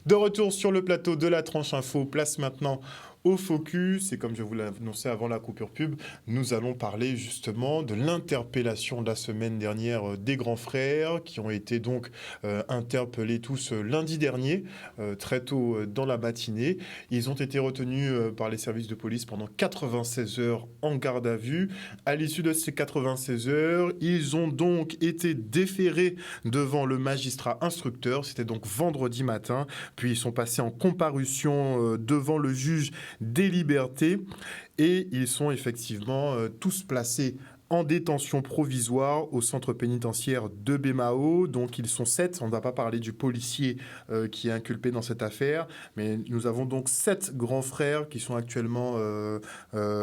De retour sur le plateau de la tranche info, place maintenant au focus. Et comme je vous l'ai annoncé avant la coupure pub, nous allons parler justement de l'interpellation de la semaine dernière des grands frères qui ont été donc interpellés tous lundi dernier, très tôt dans la matinée. Ils ont été retenus par les services de police pendant 96 heures en garde à vue. À l'issue de ces 96 heures, ils ont donc été déférés devant le magistrat instructeur. C'était donc vendredi matin. Puis ils sont passés en comparution devant le juge des libertés et ils sont effectivement tous placés en détention provisoire au centre pénitentiaire de Bémao. Donc ils sont 7, on ne va pas parler du policier qui est inculpé dans cette affaire, mais nous avons donc 7 grands frères qui sont actuellement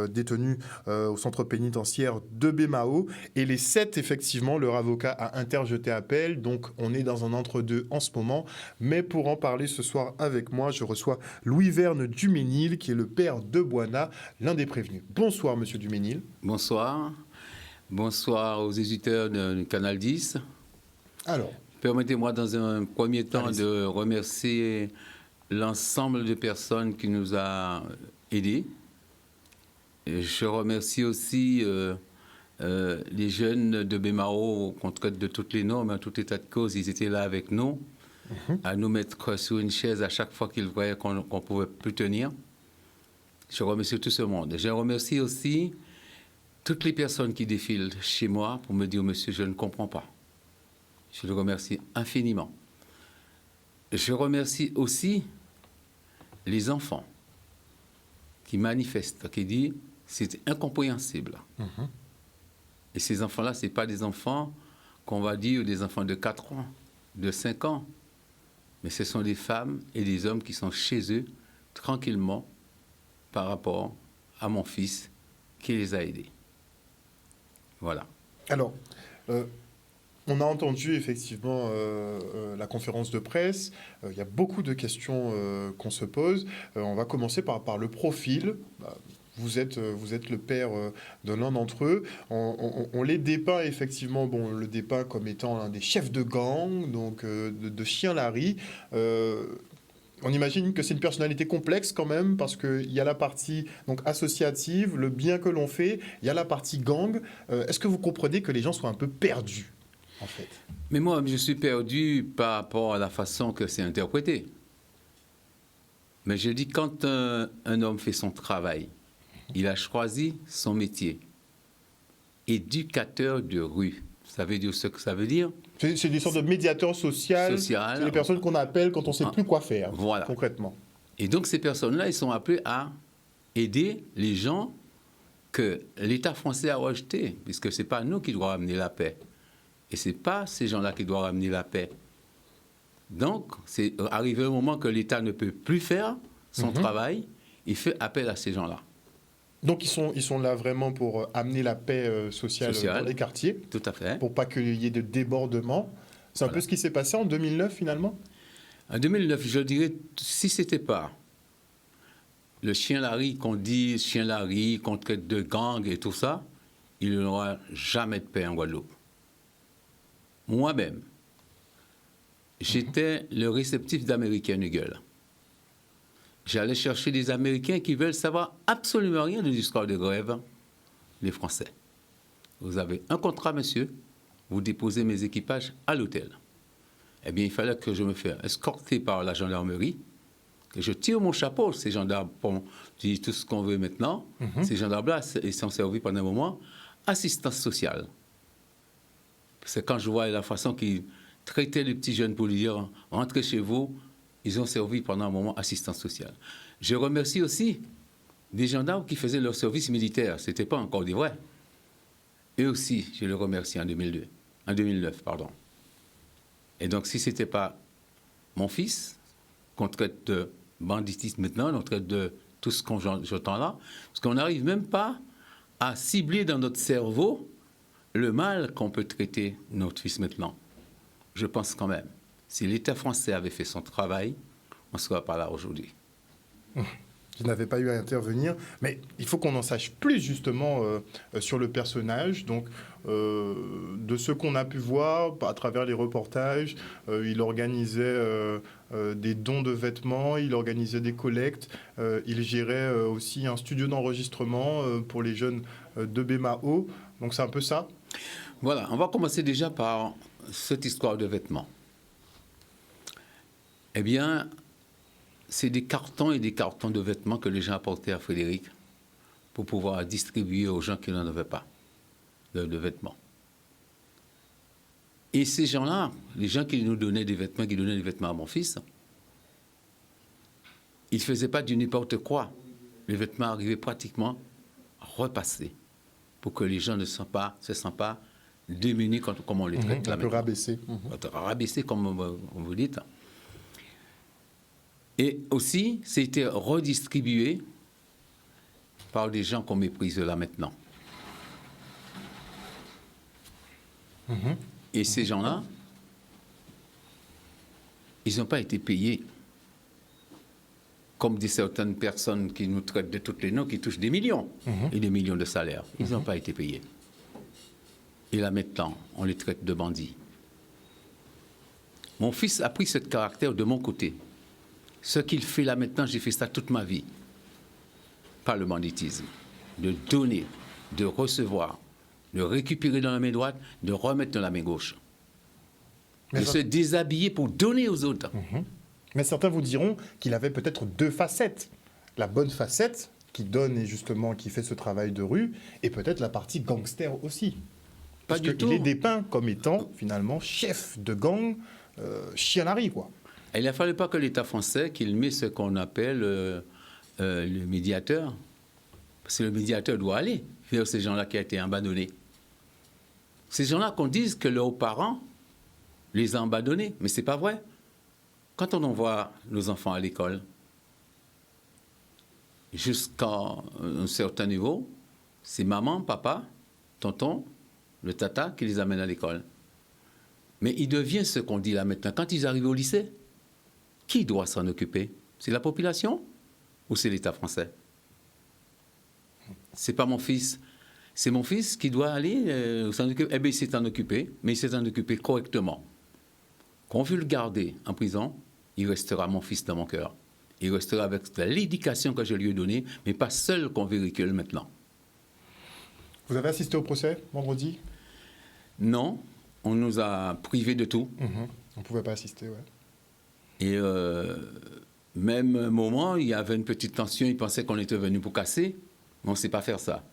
détenus au centre pénitentiaire de Bémao. Et les 7, effectivement, leur avocat a interjeté appel, donc on est dans un entre-deux en ce moment. Mais pour en parler ce soir avec moi, je reçois Louis-Verne Duménil, qui est le père de Boana, l'un des prévenus. Bonsoir, monsieur Duménil. Bonsoir. Bonsoir aux éditeurs de Canal 10. Alors, permettez-moi dans un premier temps de remercier l'ensemble de personnes qui nous a aidés. Et je remercie aussi les jeunes de Bémao qu'on traite de toutes les normes, à tout état de cause. Ils étaient là avec nous, à nous mettre sur une chaise à chaque fois qu'ils voyaient qu'on ne pouvait plus tenir. Je remercie tout ce monde. Je remercie aussi toutes les personnes qui défilent chez moi pour me dire « Monsieur, je ne comprends pas ». Je le remercie infiniment. Je remercie aussi les enfants qui manifestent, qui disent « c'est incompréhensible ». Et ces enfants-là, ce n'est pas des enfants qu'on va dire des enfants de 4 ans, de 5 ans, mais ce sont des femmes et des hommes qui sont chez eux tranquillement par rapport à mon fils qui les a aidés. Voilà. Alors, on a entendu effectivement la conférence de presse. Il y a beaucoup de questions qu'on se pose. On va commencer par le profil. Vous êtes le père de l'un d'entre eux. On les dépeint effectivement, le dépeint comme étant un des chefs de gang, donc de Chien Larry. On imagine que c'est une personnalité complexe quand même, parce qu'il y a la partie donc, associative, le bien que l'on fait, il y a la partie gang. Est-ce que vous comprenez que les gens soient un peu perdus, en fait? Mais moi, je suis perdu par rapport à la façon que c'est interprété. Mais je dis, quand un homme fait son travail, il a choisi son métier. Éducateur de rue. Ça veut dire ce que ça veut dire. C'est des sortes de médiateurs sociaux. C'est les personnes qu'on appelle quand on ne sait plus quoi faire, voilà. Concrètement. Et donc, ces personnes-là, ils sont appelés à aider les gens que l'État français a rejetés, puisque ce n'est pas nous qui devons amener la paix. Et ce n'est pas ces gens-là qui doivent amener la paix. Donc, c'est arrivé un moment que l'État ne peut plus faire son travail, il fait appel à ces gens-là. Donc, ils sont là vraiment pour amener la paix sociale dans les quartiers. Tout à fait. Pour pas qu'il y ait de débordements. C'est un peu ce qui s'est passé en 2009, finalement? En 2009, je dirais, si ce n'était pas le Chien Larry, qu'on dit Chien Larry, qu'on traite de gang et tout ça, il n'y aura jamais de paix en Guadeloupe. Moi-même, j'étais le réceptif d'American Eagle. J'allais chercher des Américains qui veulent savoir absolument rien de l'histoire de grève, les Français. Vous avez un contrat, monsieur, vous déposez mes équipages à l'hôtel. Eh bien, il fallait que je me fasse escorter par la gendarmerie, que je tire mon chapeau. Ces gendarmes, bon, je dis tout ce qu'on veut maintenant, ces gendarmes-là, ils sont servis pendant un moment, assistance sociale. C'est quand je vois la façon qu'ils traitaient les petits jeunes pour lui dire « rentrez chez vous », ils ont servi pendant un moment assistance sociale. Je remercie aussi des gendarmes qui faisaient leur service militaire. Ce n'était pas encore des vrais. Eux aussi, je les remercie en 2009, pardon. Et donc, si ce n'était pas mon fils, qu'on traite de banditisme maintenant, on traite de tout ce qu'on j'entends là, parce qu'on n'arrive même pas à cibler dans notre cerveau le mal qu'on peut traiter notre fils maintenant. Je pense quand même. Si l'État français avait fait son travail, on ne serait pas là aujourd'hui. qui n'avait pas eu à intervenir. Mais il faut qu'on en sache plus justement sur le personnage. Donc, de ce qu'on a pu voir à travers les reportages, il organisait des dons de vêtements, il organisait des collectes, il gérait aussi un studio d'enregistrement pour les jeunes de Bemao. Donc c'est un peu ça. Voilà, on va commencer déjà par cette histoire de vêtements. Eh bien, c'est des cartons et des cartons de vêtements que les gens apportaient à Frédéric pour pouvoir distribuer aux gens qui n'en avaient pas de vêtements. Et ces gens-là, les gens qui nous donnaient des vêtements, qui donnaient des vêtements à mon fils, ils ne faisaient pas du n'importe quoi. Les vêtements arrivaient pratiquement repassés pour que les gens ne se sentent pas démunis comme on les traite là un peu rabaissés. Rabaissés, comme vous dites. Et aussi, c'était redistribué par des gens qu'on méprise là maintenant. Et ces gens-là, ils n'ont pas été payés comme dit certaines personnes qui nous traitent de tous les noms, qui touchent des millions et des millions de salaires. Ils n'ont pas été payés. Et là maintenant, on les traite de bandits. Mon fils a pris ce caractère de mon côté. Ce qu'il fait là maintenant, j'ai fait ça toute ma vie. Pas le banditisme. De donner, de recevoir, de récupérer dans la main droite, de remettre dans la main gauche. De se déshabiller pour donner aux autres. Mais certains vous diront qu'il avait peut-être deux facettes. La bonne facette, qui donne et justement qui fait ce travail de rue, et peut-être la partie gangster aussi. Parce qu'il est dépeint comme étant finalement chef de gang, chienari, quoi. Il ne fallait pas que l'État français qu'il met ce qu'on appelle le médiateur. Parce que le médiateur doit aller vers ces gens-là qui ont été abandonnés. Ces gens-là qu'on dise que leurs parents les ont abandonnés, mais ce n'est pas vrai. Quand on envoie nos enfants à l'école, jusqu'à un certain niveau, c'est maman, papa, tonton, le tata qui les amène à l'école. Mais il devient ce qu'on dit là maintenant. Quand ils arrivent au lycée, qui doit s'en occuper? C'est la population ou c'est l'État français? C'est pas mon fils. C'est mon fils qui doit aller s'en occuper. Eh bien, il s'est en occupé, mais il s'est en occupé correctement. Qu'on veut le garder en prison, il restera mon fils dans mon cœur. Il restera avec l'éducation que je lui ai donnée, mais pas seul qu'on véhicule maintenant. Vous avez assisté au procès vendredi? Non, on nous a privés de tout. On ne pouvait pas assister, ouais. Et même moment, il y avait une petite tension, ils pensaient qu'on était venu pour casser, mais on ne sait pas faire ça.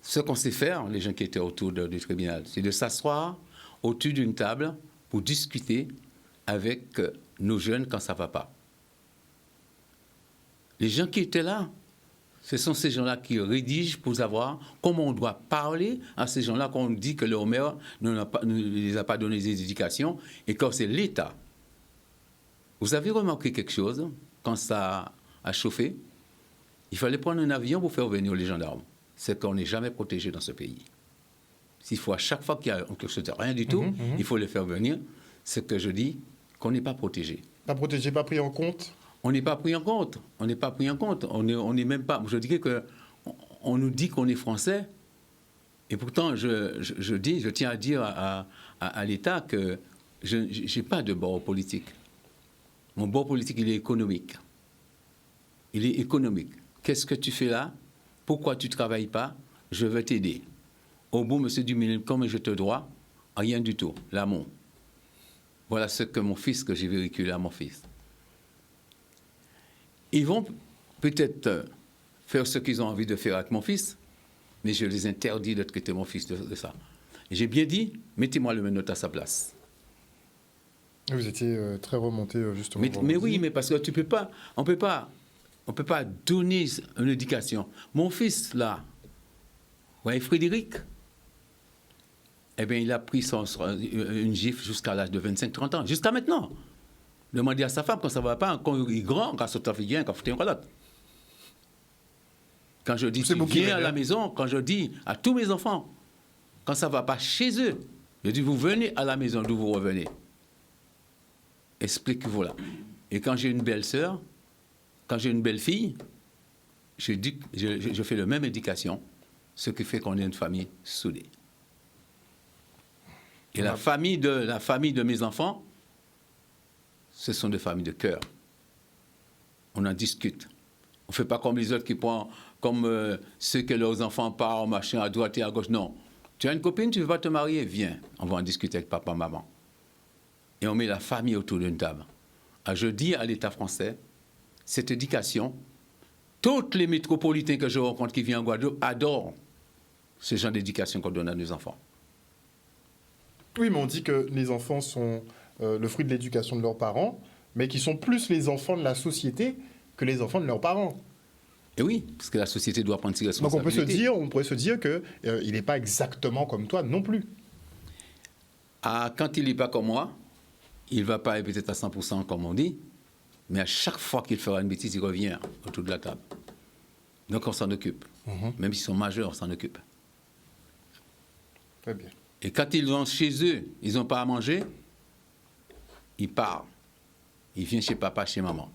Ce qu'on sait faire, les gens qui étaient autour du tribunal, c'est de s'asseoir autour d'une table pour discuter avec nos jeunes quand ça ne va pas. Les gens qui étaient là, ce sont ces gens-là qui rédigent pour savoir comment on doit parler à ces gens-là qu'on dit que leur mère ne les a pas donné des éducations et que c'est l'État. Vous avez remarqué quelque chose quand ça a chauffé? Il fallait prendre un avion pour faire venir les gendarmes. C'est qu'on n'est jamais protégé dans ce pays. S'il faut à chaque fois qu'il y a quelque chose de rien du tout, il faut les faire venir. C'est que je dis qu'on n'est pas protégé. Pas protégé, pas pris en compte? On n'est pas pris en compte. On n'est pas pris en compte. On n'est même pas. Je dirais que on nous dit qu'on est français, et pourtant je tiens à dire à l'État que je n'ai pas de bord politique. Mon bord politique, il est économique. Il est économique. Qu'est-ce que tu fais là? Pourquoi tu ne travailles pas? Je vais t'aider. Au bout, monsieur Duménil, comme je te dois, rien du tout. L'amour. Voilà ce que mon fils, que j'ai véhiculé à mon fils. Ils vont peut-être faire ce qu'ils ont envie de faire avec mon fils, mais je les interdis de traiter mon fils de ça. J'ai bien dit, mettez-moi le menotte à sa place. Vous étiez très remonté justement. Mais oui, mais parce que on peut pas donner une éducation. Mon fils là, ouais, Frédéric, eh bien, il a pris une gifle jusqu'à l'âge de 25-30 ans, jusqu'à maintenant. Demandez à sa femme quand ça ne va pas, quand il est grand, quand ça te fait bien, quand il faut Quand je dis tu viens à la maison, quand je dis à tous mes enfants, quand ça ne va pas chez eux, je dis vous venez à la maison d'où vous revenez. Expliquez-vous là. Et quand j'ai une belle-sœur, quand j'ai une belle fille, je fais la même éducation, ce qui fait qu'on est une famille soudée. Et la famille de mes enfants, ce sont des familles de cœur. On en discute. On ne fait pas comme les autres qui prennent, comme ceux que leurs enfants partent, machin, à droite et à gauche. Non. Tu as une copine, tu ne veux pas te marier? Viens, on va en discuter avec papa, maman. Et on met la famille autour d'une table. Je dis à l'État français, cette éducation, tous les métropolitains que je rencontre qui viennent en Guadeloupe adorent ce genre d'éducation qu'on donne à nos enfants. Oui, mais on dit que les enfants sont le fruit de l'éducation de leurs parents, mais qui sont plus les enfants de la société que les enfants de leurs parents. Et oui, parce que la société doit prendre ses Donc responsabilités. on pourrait se dire qu'il n'est pas exactement comme toi non plus. Quand il n'est pas comme moi, il ne va pas être peut-être à 100% comme on dit, mais à chaque fois qu'il fera une bêtise, il revient autour de la table. Donc on s'en occupe. Même s'ils sont majeurs, on s'en occupe. Très bien. Et quand ils vont chez eux, ils n'ont pas à manger, ils partent. Ils viennent chez papa, chez maman.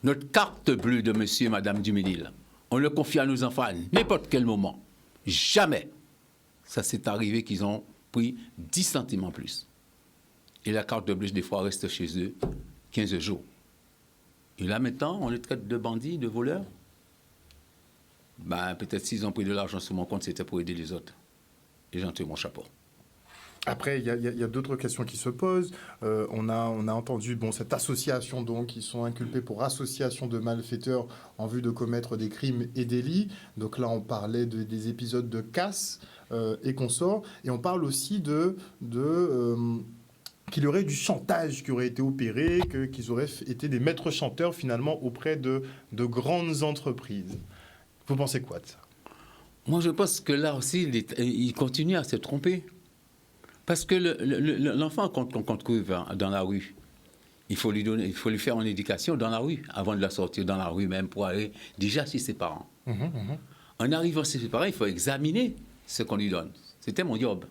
Notre carte bleue de monsieur et madame Duménil, on le confie à nos enfants à n'importe quel moment. Jamais. Ça s'est arrivé qu'ils ont pris 10 centimes en plus. Et la carte bleue, des fois, reste chez eux 15 jours. Et là, maintenant, on les traite de bandits, de voleurs. Ben, peut-être s'ils ont pris de l'argent sur mon compte, c'était pour aider les autres. Et j'en tire mon chapeau. Après, il y a d'autres questions qui se posent. On a entendu cette association, donc, ils sont inculpés pour association de malfaiteurs en vue de commettre des crimes et délits. Donc là, on parlait des épisodes de casse et consorts. Et on parle aussi qu'il y aurait du chantage qui aurait été opéré, qu'ils auraient été des maîtres chanteurs, finalement, auprès de grandes entreprises. Vous pensez quoi de ça? Moi, je pense que là aussi, il continue à se tromper. Parce que l'enfant, quand on trouve dans la rue, il faut lui faire une éducation dans la rue, avant de la sortir dans la rue même, pour aller déjà chez ses parents. En arrivant chez ses parents, il faut examiner ce qu'on lui donne. C'était mon job.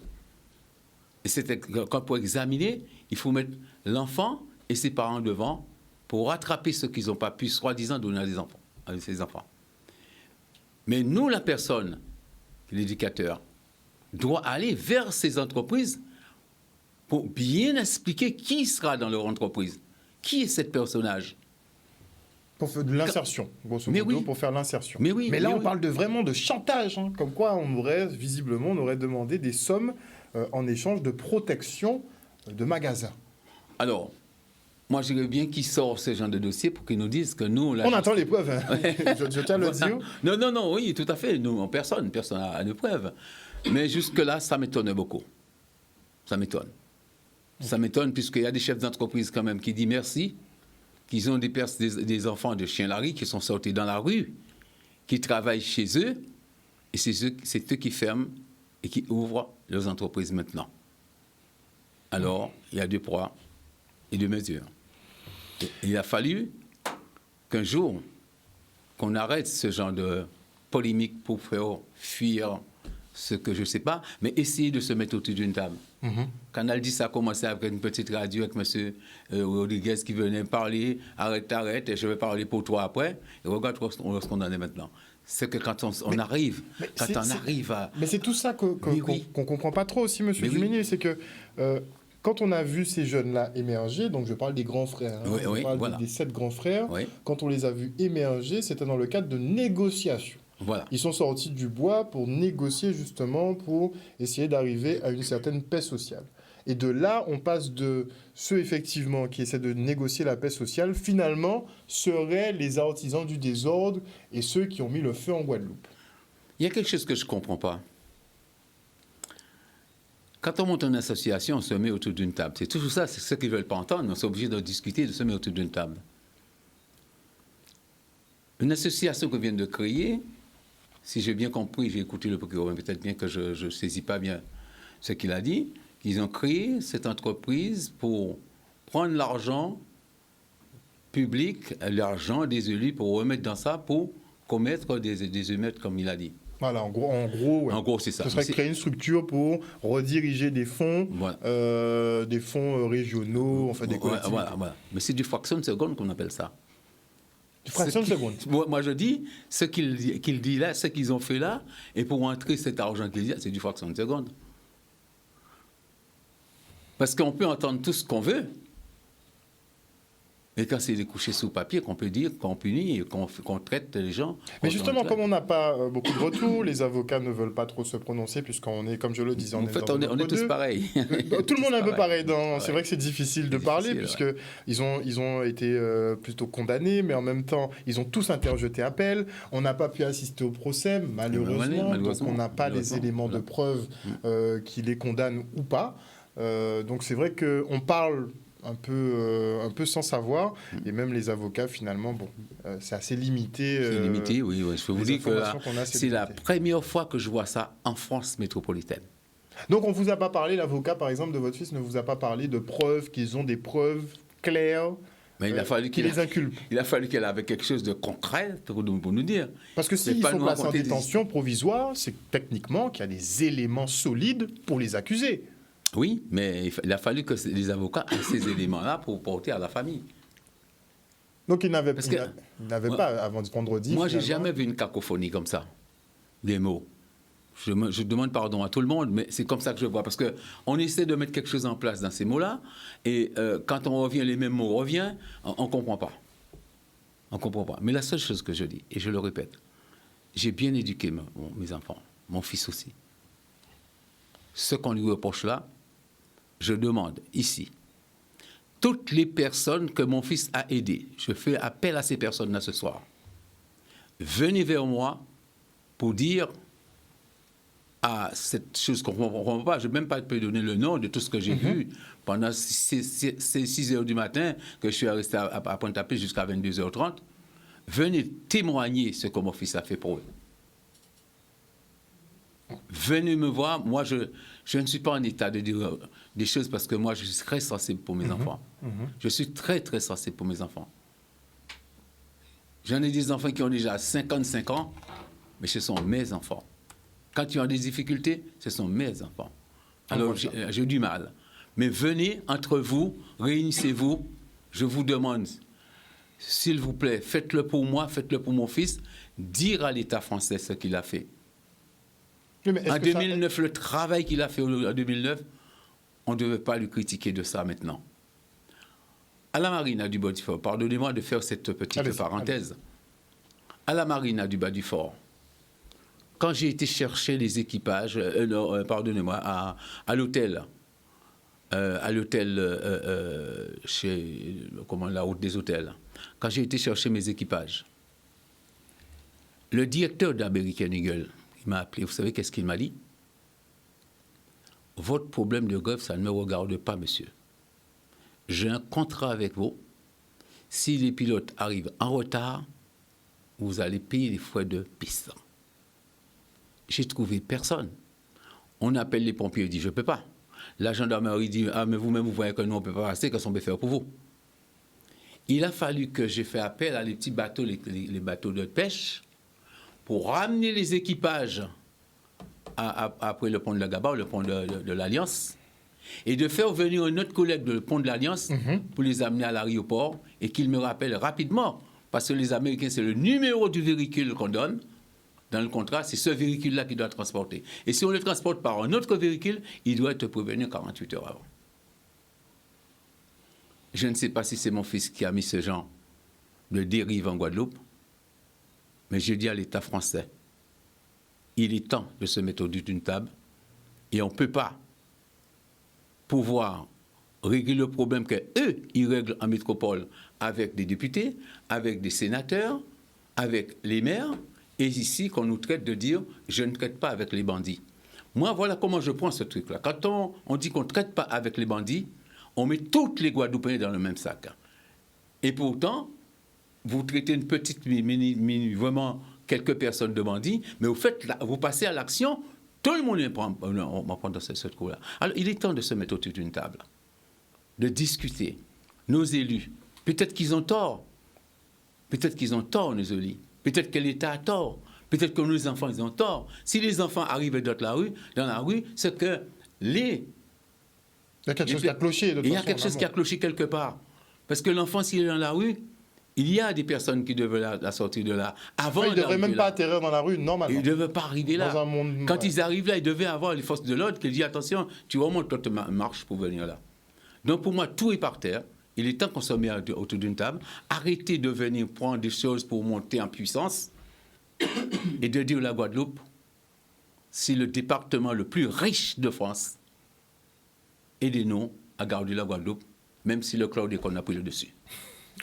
Et c'était quand pour examiner, il faut mettre l'enfant et ses parents devant pour rattraper ce qu'ils n'ont pas pu, soi-disant, donner à ses enfants. Mais nous, la personne, l'éducateur, doit aller vers ces entreprises pour bien expliquer qui sera dans leur entreprise. Qui est ce personnage? Pour faire de l'insertion, grosso modo, pour faire l'insertion. Mais là, on parle vraiment de chantage, comme quoi on aurait demandé des sommes en échange de protection de magasins. Alors, moi, je veux bien qu'ils sortent ce genre de dossier pour qu'ils nous disent que nous... On attend les preuves, je tiens à le dire. Non, oui, tout à fait. Nous, personne n'a de preuves. Mais jusque-là, ça m'étonne beaucoup. Ça m'étonne. Ça m'étonne puisqu'il y a des chefs d'entreprise quand même qui disent merci, qu'ils ont des enfants de chiens larry qui sont sortis dans la rue, qui travaillent chez eux, et c'est eux qui ferment et qui ouvrent leurs entreprises maintenant. Alors, il y a deux poids et deux mesures. Et il a fallu qu'un jour, qu'on arrête ce genre de polémique pour faire fuir ce que je ne sais pas, mais essayer de se mettre autour d'une table. Canal 10 a commencé avec une petite radio avec M. Rodriguez qui venait parler, arrête, et je vais parler pour toi après. Et regarde où est-ce qu'on en est maintenant. C'est que quand on arrive à... Mais c'est tout ça qu'on ne comprend pas trop aussi, M. Duménil, c'est que quand on a vu ces jeunes-là émerger, donc je parle des grands frères, je parle des 7 grands frères, quand on les a vus émerger, c'était dans le cadre de négociations. Voilà. Ils sont sortis du bois pour négocier justement, pour essayer d'arriver à une certaine paix sociale. Et de là, on passe de ceux effectivement qui essaient de négocier la paix sociale, finalement, seraient les artisans du désordre et ceux qui ont mis le feu en Guadeloupe. Il y a quelque chose que je ne comprends pas. Quand on monte une association, on se met autour d'une table. C'est toujours ça, c'est ce qu'ils ne veulent pas entendre, mais on est obligé de discuter, de se mettre autour d'une table. Une association qu'on vient de créer, si j'ai bien compris, j'ai écouté le procureur, mais peut-être bien que je ne saisis pas bien ce qu'il a dit, ils ont créé cette entreprise pour prendre l'argent public, l'argent des élus, pour remettre dans ça, pour commettre des émeutes, comme il a dit. Voilà, en gros, c'est ça. Ce serait créer une structure pour rediriger des fonds, des fonds régionaux, enfin des collectivités. Voilà. Mais c'est du fraction de seconde qu'on appelle ça. Une fraction de seconde. Moi, je dis, ce qu'il dit là, ce qu'ils ont fait là, et pour entrer cet argent qu'il dit, c'est du fraction de seconde. Parce qu'on peut entendre tout ce qu'on veut. Et quand c'est des couchés sous papier, qu'on peut dire, qu'on punit, et qu'on traite les gens. Mais justement, comme on n'a pas beaucoup de retours, les avocats ne veulent pas trop se prononcer, puisqu'on est, comme je le disais, en fait, on est tous pareils. Tout le monde est un peu pareil. Ouais. C'est vrai que c'est difficile de parler, puisque ils ont été plutôt condamnés, mais en même temps, ils ont tous interjeté appel. On n'a pas pu assister au procès, malheureusement. Donc, on n'a pas les éléments de preuve qui les condamnent ou pas. Donc, c'est vrai qu'on parle un peu sans savoir, et même les avocats finalement, c'est assez limité. C'est limité, oui. Je peux vous dire que c'est la première fois que je vois ça en France métropolitaine. Donc on ne vous a pas parlé, l'avocat par exemple de votre fils ne vous a pas parlé de preuves, qu'ils ont des preuves claires. Mais il a fallu qu'il les inculpe. Il a fallu qu'elle avait quelque chose de concret pour nous dire. Parce que s'ils sont placés en détention provisoire, c'est techniquement qu'il y a des éléments solides pour les accuser. Oui, mais il a fallu que les avocats aient ces éléments-là pour porter à la famille. Donc ils n'avaient pas, avant vendredi... Moi, je n'ai jamais vu une cacophonie comme ça, des mots. Je demande pardon à tout le monde, mais c'est comme ça que je vois. Parce qu'on essaie de mettre quelque chose en place dans ces mots-là, et quand on revient, les mêmes mots reviennent, on ne comprend pas. On ne comprend pas. Mais la seule chose que je dis, et je le répète, j'ai bien éduqué mes enfants, mon fils aussi. Ce qu'on lui reproche là, je demande ici, toutes les personnes que mon fils a aidées, je fais appel à ces personnes-là ce soir, venez vers moi pour dire à cette chose qu'on ne comprend pas, je ne vais même pas te donner le nom de tout ce que j'ai vu pendant ces 6 heures du matin, que je suis resté à Pointe-à-Pitre jusqu'à 22h30, venez témoigner ce que mon fils a fait pour eux. Venez me voir, moi je ne suis pas en état de dire des choses parce que moi je suis très sensible pour mes enfants. Je suis très très sensible pour mes enfants. J'en ai des enfants qui ont déjà 55 ans, mais ce sont mes enfants. Quand ils ont des difficultés, ce sont mes enfants. Alors j'ai du mal. Mais venez entre vous, réunissez-vous, je vous demande, s'il vous plaît, faites-le pour moi, faites-le pour mon fils, dire à l'État français ce qu'il a fait. En 2009, le travail qu'il a fait en 2009, on ne devait pas lui critiquer de ça maintenant. À la Marina du Bas-du-Fort, pardonnez-moi de faire cette petite parenthèse. À la Marina du Bas-du-Fort, quand j'ai été chercher les équipages, pardonnez-moi, à l'hôtel, chez la route des hôtels, quand j'ai été chercher mes équipages, le directeur d'American Eagle, il m'a appelé. Vous savez qu'est-ce qu'il m'a dit? Votre problème de grève, ça ne me regarde pas, monsieur. J'ai un contrat avec vous. Si les pilotes arrivent en retard, vous allez payer les frais de piste. J'ai trouvé personne. On appelle les pompiers, il dit, je ne peux pas. La gendarmerie dit, ah, mais vous-même, vous voyez que nous, on ne peut pas passer, qu'est-ce qu'on peut faire pour vous? Il a fallu que j'ai fait appel à les petits bateaux, les bateaux de pêche, pour ramener les équipages après le pont de la Gaba, le pont de l'Alliance, et de faire venir un autre collègue du pont de l'Alliance pour les amener à l'aéroport et qu'il me rappelle rapidement, parce que les Américains, c'est le numéro du véhicule qu'on donne dans le contrat, c'est ce véhicule-là qui doit transporter. Et si on le transporte par un autre véhicule, il doit être prévenu 48 heures avant. Je ne sais pas si c'est mon fils qui a mis ce genre de dérive en Guadeloupe, mais je dis à l'État français, il est temps de se mettre autour d'une table et on ne peut pas pouvoir régler le problème qu'eux, ils règlent en métropole avec des députés, avec des sénateurs, avec les maires, et ici qu'on nous traite de dire « je ne traite pas avec les bandits ». Moi, voilà comment je prends ce truc-là. Quand on dit qu'on ne traite pas avec les bandits, on met toutes les Guadeloupéens dans le même sac. Et pourtant, vous traitez une petite, vraiment quelques personnes de bandits, mais vous passez à l'action, tout le monde on va prendre ce coup-là. Alors, il est temps de se mettre autour d'une table, de discuter. Nos élus, peut-être qu'ils ont tort. Peut-être qu'ils ont tort, nos élus. Peut-être que l'État a tort. Peut-être que nos enfants, ils ont tort. Si les enfants arrivent dans la rue, c'est que il y a quelque chose qui a cloché. Il y a quelque chose qui a cloché quelque part. Parce que l'enfant, s'il est dans la rue, Il y a des personnes qui devaient la sortir de là avant. Ils ne devraient même pas atterrir dans la rue, normalement. Ils ne devaient pas arriver là. Dans un monde, Quand ils arrivent là, ils devaient avoir les forces de l'ordre qui disent attention, tu remontes toute marche pour venir là. Donc pour moi, tout est par terre. Il est temps qu'on se mette autour d'une table. Arrêtez de venir prendre des choses pour monter en puissance et de dire la Guadeloupe, c'est le département le plus riche de France. Aidez-nous à garder la Guadeloupe, même si le chlordécone a pris le dessus.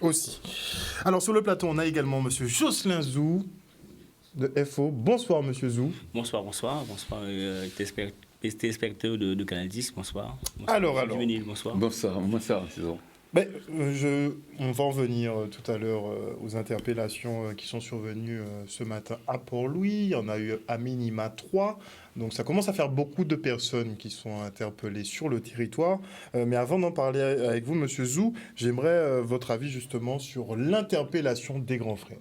Aussi. Alors sur le plateau, on a également M. Jocelyn Zou de FO. Bonsoir M. Zou. Bonsoir, téléspectateurs de Canal 10, bonsoir. Alors. Juvenile, bonsoir. Bonsoir, César. On va en venir tout à l'heure aux interpellations qui sont survenues ce matin à Port-Louis. Il y en a eu à minima 3. Donc ça commence à faire beaucoup de personnes qui sont interpellées sur le territoire. Mais avant d'en parler avec vous, Monsieur Zou, j'aimerais votre avis justement sur l'interpellation des grands frères.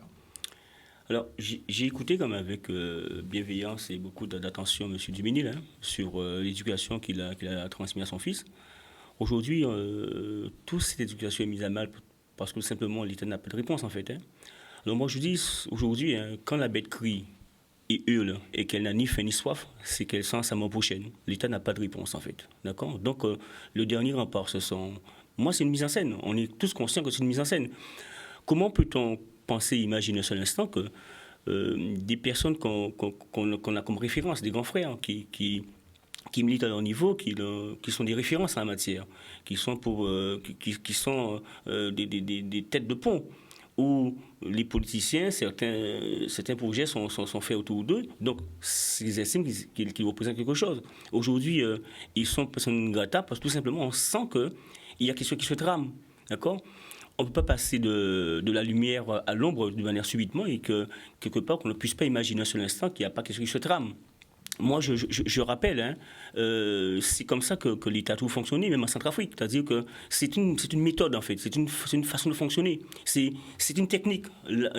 Alors, j'ai écouté comme avec bienveillance et beaucoup d'attention M. Duménil sur l'éducation qu'il a transmise à son fils. Aujourd'hui, toute cette éducation est mise à mal parce que simplement l'État n'a pas de réponse en fait. Alors moi je dis aujourd'hui, quand la bête crie et hurle et qu'elle n'a ni faim ni soif, c'est qu'elle sent sa mort prochaine. L'État n'a pas de réponse en fait. D'accord ? Donc le dernier rempart, moi c'est une mise en scène. On est tous conscients que c'est une mise en scène. Comment peut-on penser, imaginer un seul instant que des personnes qu'on a comme référence, des grands frères qui militent à leur niveau, qui sont des références en la matière, qui sont des têtes de pont, où les politiciens, certains projets sont faits autour d'eux, donc ils estiment qu'ils représentent quelque chose. Aujourd'hui, ils sont personne non grata parce que tout simplement, on sent qu'il y a quelque chose qui se trame, d'accord ? On ne peut pas passer de la lumière à l'ombre de manière subitement et que, quelque part, qu'on ne puisse pas imaginer un seul instant qu'il n'y a pas quelque chose qui se trame. Moi, je rappelle, c'est comme ça que l'État a tout fonctionné, même en Centrafrique. C'est-à-dire que c'est une méthode, en fait. C'est une façon de fonctionner. C'est une technique.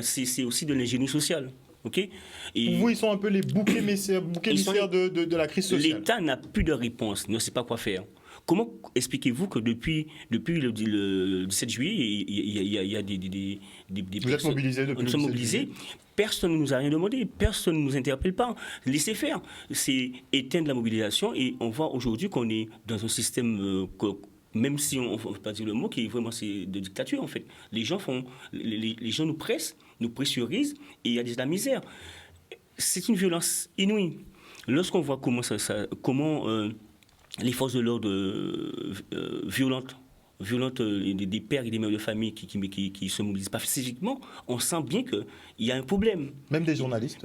C'est aussi de l'ingénierie sociale. Okay. Et vous, ils sont un peu les boucs émissaires de la crise sociale. L'État n'a plus de réponse, ne sait pas quoi faire. Comment expliquez-vous que depuis le 17 juillet, il y a des Vous êtes mobilisés depuis nous sommes mobilisés. Personne ne nous a rien demandé, personne ne nous interpelle pas. Laissez faire. C'est éteindre la mobilisation et on voit aujourd'hui qu'on est dans un système même si on ne peut pas dire le mot, qui est vraiment de dictature en fait. Les gens nous pressent, nous pressurisent et il y a de la misère. C'est une violence inouïe. Lorsqu'on voit comment les forces de l'ordre violentes des pères et des mères de famille qui se mobilisent pacifiquement, on sent bien qu'il y a un problème. Même des journalistes.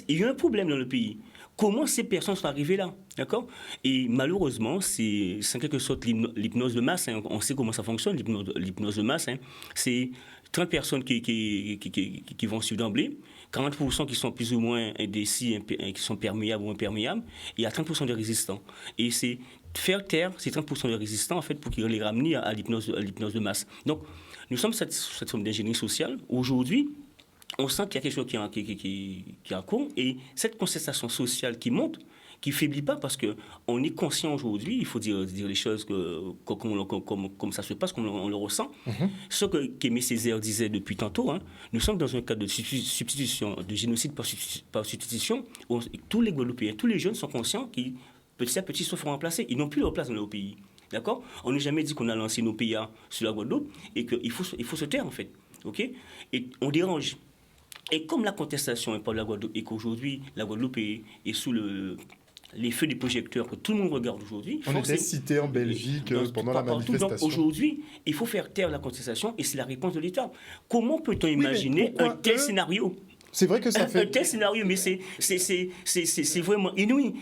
Il y a un problème dans le pays. Comment ces personnes sont arrivées là, d'accord ? Et malheureusement, c'est en quelque sorte l'hypnose de masse. On sait comment ça fonctionne, l'hypnose de masse. C'est 30 personnes qui vont suivre d'emblée, 40% qui sont plus ou moins indécis, qui sont perméables ou imperméables, et il y a 30% de résistants. Et c'est faire taire ces 30% de résistants, en fait, pour qu'ils les ramènent à l'hypnose de masse. Donc, nous sommes cette forme d'ingénierie sociale. Aujourd'hui, on sent qu'il y a quelque chose qui est en cours, et cette contestation sociale qui monte, qui ne faiblit pas, parce qu'on est conscient aujourd'hui, il faut dire les choses comme ça se passe, comme on le ressent. Ce qu'Aimé Césaire disait depuis tantôt, nous sommes dans un cadre de substitution, de génocide par substitution, où tous les Guadeloupéens, tous les jeunes sont conscients qu'ils, petit à petit, se feront remplacer. Ils n'ont plus leur place dans leur pays. D'accord ? On n'a jamais dit qu'on a lancé nos PA sur la Guadeloupe et qu'il faut se taire, en fait. OK ? Et on dérange. Et comme la contestation est pas de la Guadeloupe et qu'aujourd'hui, la Guadeloupe est sous les feux des projecteurs que tout le monde regarde aujourd'hui. On était cité en Belgique pendant la manifestation. Donc aujourd'hui, il faut faire taire la contestation et c'est la réponse de l'État. Comment peut-on imaginer un tel scénario ? C'est vrai que ça fait... Un tel scénario, mais c'est vraiment inouï.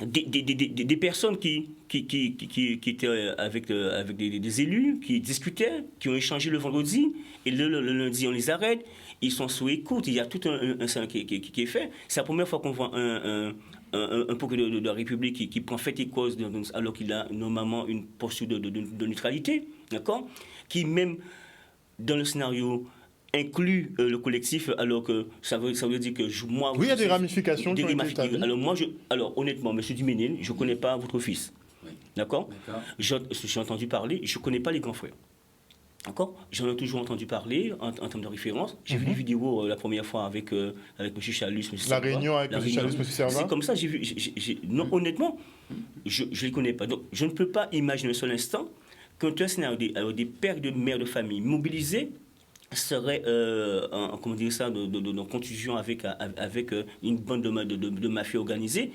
Des personnes qui étaient avec des élus, qui discutaient, qui ont échangé le vendredi, et le lundi, on les arrête. Ils sont sous écoute. Il y a tout un scénario qui est fait. C'est la première fois qu'on voit un procureur de la République qui prend fait et cause alors qu'il a normalement une posture de neutralité, d'accord ? Qui même dans le scénario inclut le collectif, alors que ça veut dire que moi... Oui, il y a des ramifications. Alors honnêtement, M. Duménil, je ne connais pas votre fils, oui. D'accord ? J'ai entendu parler, je ne connais pas les grands frères. D'accord. J'en ai toujours entendu parler en termes de référence. J'ai vu des vidéos la première fois avec M. Chalus, M. La Servat. réunion avec M. Chalus, M. Servat. C'est comme ça, j'ai vu. Non, honnêtement, je ne les connais pas. Donc, je ne peux pas imaginer un seul instant qu'un tel scénario des pères et de mères de famille mobilisés serait comment dire ça, de contusion avec une bande de mafieux organisés,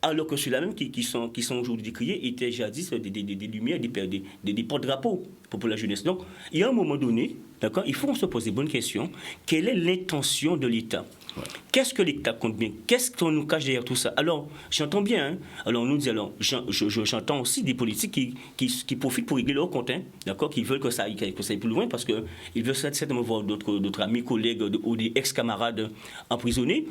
alors que ceux-là même qui sont aujourd'hui décriés étaient jadis des lumières, des porte-drapeaux pour la jeunesse. Donc, il y a un moment donné, d'accord, il faut qu'on se pose des bonnes questions. Quelle est l'intention de l'État? Ouais. Qu'est-ce que l'État compte bien? Qu'est-ce qu'on nous cache derrière tout ça? Alors, j'entends bien, hein, alors on nous dit, alors, j'entends aussi des politiques qui profitent pour régler leur compte, hein, d'accord, qui veulent que ça aille plus loin parce qu'ils veulent certainement voir d'autres amis, collègues ou des ex-camarades emprisonnés.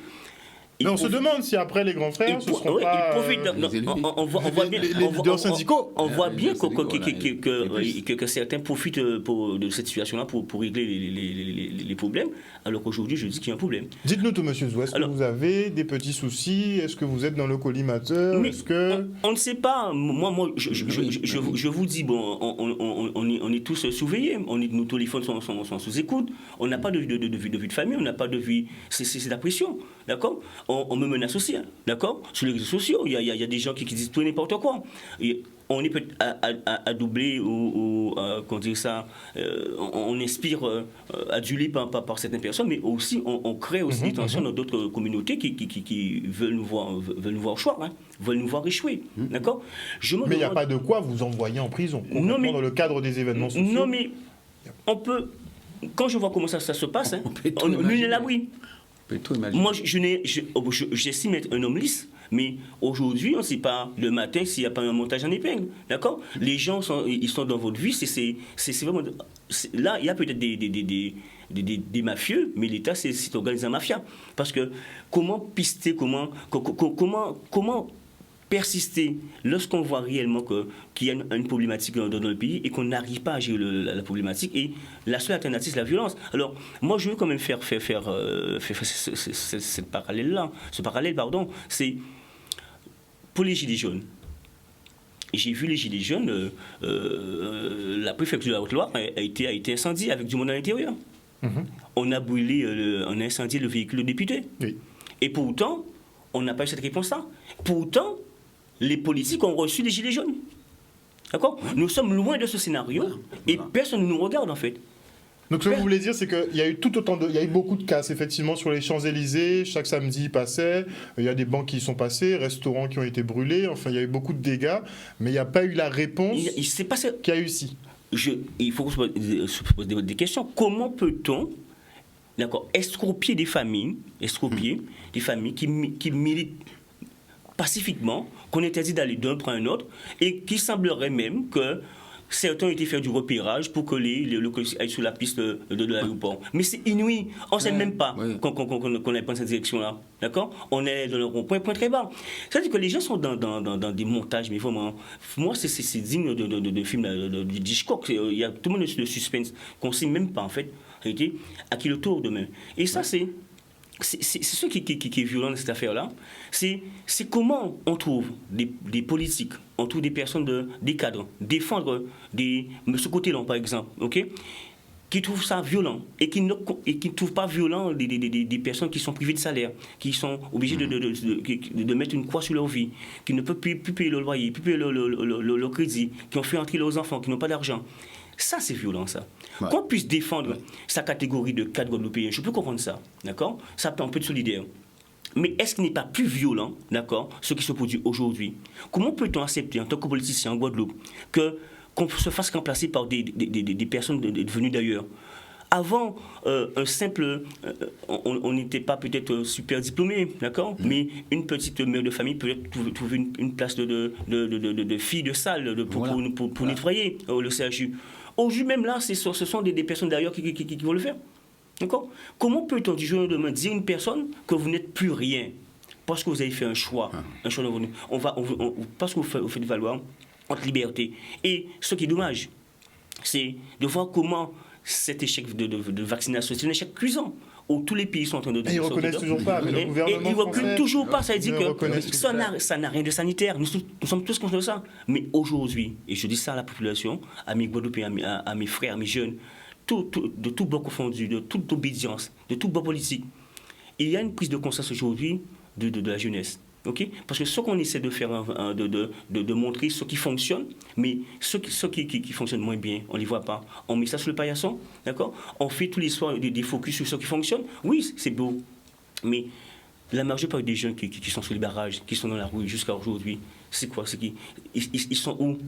Mais on se demande si après les grands frères, ce seront pas on voit bien, les leaders syndicaux. On voit bien que certains profitent de cette situation-là pour régler les problèmes, alors qu'aujourd'hui, je dis qu'il y a un problème. Dites-nous tout, monsieur Zou, est-ce que vous avez des petits soucis? Est-ce que vous êtes dans le collimateur? On ne sait pas. Moi, je vous dis, bon, on est tous surveillés. Nos téléphones sont sous écoute. On n'a pas de vie de famille, on n'a pas de vie. C'est la pression, d'accord? On me menace aussi, hein, d'accord? Sur les réseaux sociaux, il y a des gens qui disent tout et n'importe quoi. Et on est peut-être à doubler ou comment dire ça, on inspire adulé par certaines personnes, mais aussi on crée aussi des tensions dans d'autres communautés qui veulent nous voir choir, hein, veulent nous voir échouer, d'accord? Mais il n'y a pas de quoi vous envoyer en prison, dans le cadre des événements sociaux. Non, mais on peut, quand je vois comment ça se passe, hein, nul n'est l'abri. Moi, j'estime être un homme lisse, mais aujourd'hui, on ne sait pas le matin s'il n'y a pas un montage en épingle, d'accord? Les gens ils sont dans votre vie, c'est vraiment... Là, il y a peut-être des mafieux, mais l'État, c'est organisé en mafia. Parce que comment pister, comment persister lorsqu'on voit réellement qu'il y a une problématique dans le pays et qu'on n'arrive pas à gérer la problématique, et la seule alternative c'est la violence. Alors moi je veux quand même faire ce parallèle, c'est pour les gilets jaunes. J'ai vu les gilets jaunes, la préfecture de la Haute-Loire a été incendiée avec du monde à l'intérieur. On a incendié le véhicule de député. Oui. Et pourtant, on n'a pas eu cette réponse-là. Pourtant, les politiques ont reçu les gilets jaunes. D'accord? Nous sommes loin de ce scénario et personne ne nous regarde en fait. Donc ce que vous voulez dire, c'est qu'il y a eu il y a eu beaucoup de casse effectivement sur les Champs-Élysées. Chaque samedi passait, il y a des banques qui sont passées, restaurants qui ont été brûlés. Enfin, il y a eu beaucoup de dégâts, mais il n'y a pas eu la réponse qu'il y a eu ici. Il faut se poser des questions. Comment peut-on, d'accord, estropier des familles, qui militent pacifiquement, qu'on interdit d'aller d'un point à un autre, et qui semblerait même que certains ont été faire du repérage pour que les locaux aillent sur la piste de l'aéroport. Mais c'est inouï. On ne sait même pas qu'on aille prendre cette direction-là. D'accord? On est dans le rond-point, point très bas. C'est-à-dire que les gens sont dans des montages, mais vraiment, moi, c'est digne de film de Hitchcock. Il y a tout le monde de suspense qu'on ne sait même pas, en fait, à qui le tour demain. Et ça, c'est ce qui est violent dans cette affaire-là. C'est comment on trouve des politiques, on trouve des personnes, des cadres, défendre ce côté-là, par exemple, ok, qui trouvent ça violent et qui ne trouvent pas violent des personnes qui sont privées de salaire, qui sont obligées de mettre une croix sur leur vie, qui ne peuvent plus payer le loyer, plus payer le crédit, qui ont fait entrer leurs enfants, qui n'ont pas d'argent. Ça, c'est violent, ça. Ouais. Qu'on puisse défendre sa catégorie de cadre guadeloupéen, je peux comprendre ça, d'accord? Ça peut un peu de solidaire. Mais est-ce qu'il n'est pas plus violent, d'accord, ce qui se produit aujourd'hui? Comment peut-on accepter, en tant que politicien en Guadeloupe, qu'on se fasse remplacer par des personnes venues d'ailleurs? Avant, on n'était pas peut-être super diplômé, d'accord, mais une petite mère de famille peut trouver une place de fille de salle pour nettoyer le CHU. Aujourd'hui même là, ce sont des personnes d'ailleurs qui vont le faire. D'accord? Comment peut-on du jour au lendemain dire à une personne que vous n'êtes plus rien parce que vous avez fait un choix dans votre vie, parce que vous faites valoir votre liberté. Et ce qui est dommage, c'est de voir comment cet échec de vaccination, c'est un échec cuisant, où tous les pays sont en train de... Et ils ne reconnaissent toujours pas, mais le gouvernement ils ne reconnaissent toujours pas, ça veut dire que ça n'a rien de sanitaire, nous sommes tous conscients de ça. Mais aujourd'hui, et je dis ça à la population, à mes Guadeloupéens, à mes frères, à mes jeunes, de tout bord confondu, de toute obédience, de tout bord politique, il y a une prise de conscience aujourd'hui de la jeunesse. Okay? Parce que ce qu'on essaie de faire, de montrer ce qui fonctionne, mais ce qui fonctionne moins bien, on ne les voit pas. On met ça sur le paillasson, d'accord? On fait tous les soirs des focus sur ce qui fonctionne. Oui, c'est beau, mais la majeure partie des jeunes qui sont sur les barrages, qui sont dans la rue jusqu'à aujourd'hui, c'est quoi? Ils sont où?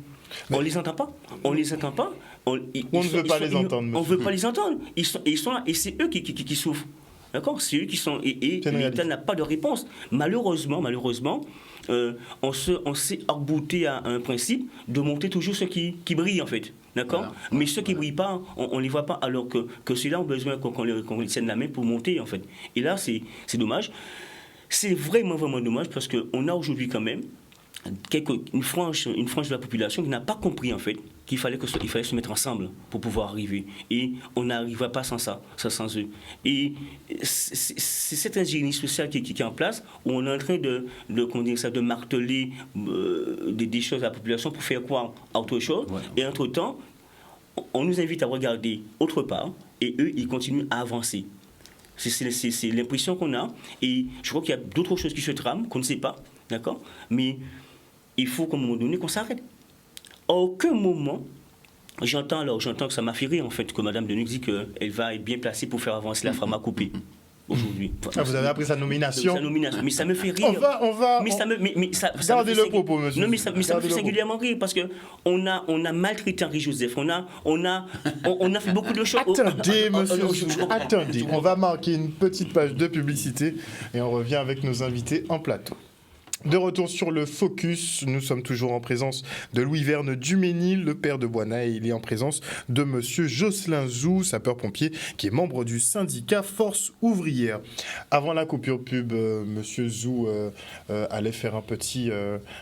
On ne les entend pas. On ne les entend pas. On ne veut pas les entendre. On ne veut pas les entendre. Ils sont là, et c'est eux qui souffrent. D'accord? C'est eux qui sont... Et l'État n'a pas de réponse. Malheureusement, on s'est arc-bouté à un principe de montrer toujours ceux qui brillent, en fait. D'accord? Voilà. Mais ceux qui ne brillent pas, on ne les voit pas, alors que ceux-là ont besoin qu'on les tienne la main pour monter, en fait. Et là, c'est dommage. C'est vraiment, vraiment dommage, parce qu'on a aujourd'hui quand même une frange de la population qui n'a pas compris, en fait, qu'il fallait se mettre ensemble pour pouvoir arriver. Et on n'arrivera pas sans sans eux. Et c'est cette ingénierie sociale qui est en place, où on est en train de marteler des choses à la population pour faire croire à autre chose. Ouais. Et entre-temps, on nous invite à regarder autre part, et eux, ils continuent à avancer. C'est l'impression qu'on a. Et je crois qu'il y a d'autres choses qui se trament, qu'on ne sait pas. D'accord? Mais il faut qu'à un moment donné qu'on s'arrête. À aucun moment, j'entends que ça m'a fait rire, en fait, que Mme Denuc dit qu'elle va être bien placée pour faire avancer la pharmacopée aujourd'hui. Vous avez appris sa nomination. Mais ça me fait rire. On va. Gardez le propos, monsieur. Non, mais ça me fait singulièrement rire, parce qu'on a maltraité Henri Joseph. On a fait beaucoup de choses. Attendez, monsieur. Attendez. On va marquer une petite page de publicité et on revient avec nos invités en plateau. De retour sur le Focus, nous sommes toujours en présence de Louis-Verne Duménil, le père de Boina, et il est en présence de monsieur Jocelyn Zou, sapeur-pompier, qui est membre du syndicat Force Ouvrière. Avant la coupure pub, monsieur Zou allait faire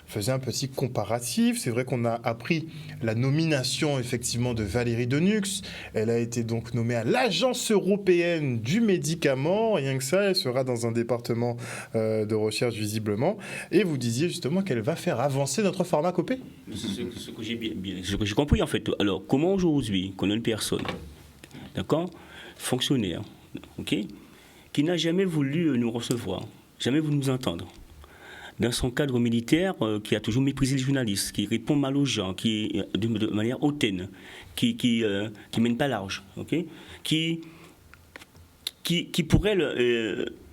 faisait un petit comparatif. C'est vrai qu'on a appris la nomination effectivement de Valérie Denuc. Elle a été donc nommée à l'Agence européenne du médicament. Rien que ça, elle sera dans un département de recherche visiblement. Et vous disiez justement qu'elle va faire avancer notre pharmacopée. Ce que j'ai compris, en fait. Alors, comment aujourd'hui, qu'on a une personne, d'accord, fonctionnaire, ok, qui n'a jamais voulu nous recevoir, jamais voulu nous entendre, dans son cadre militaire, qui a toujours méprisé les journalistes, qui répond mal aux gens, qui de manière hautaine, qui mène pas large, ok, qui pourrait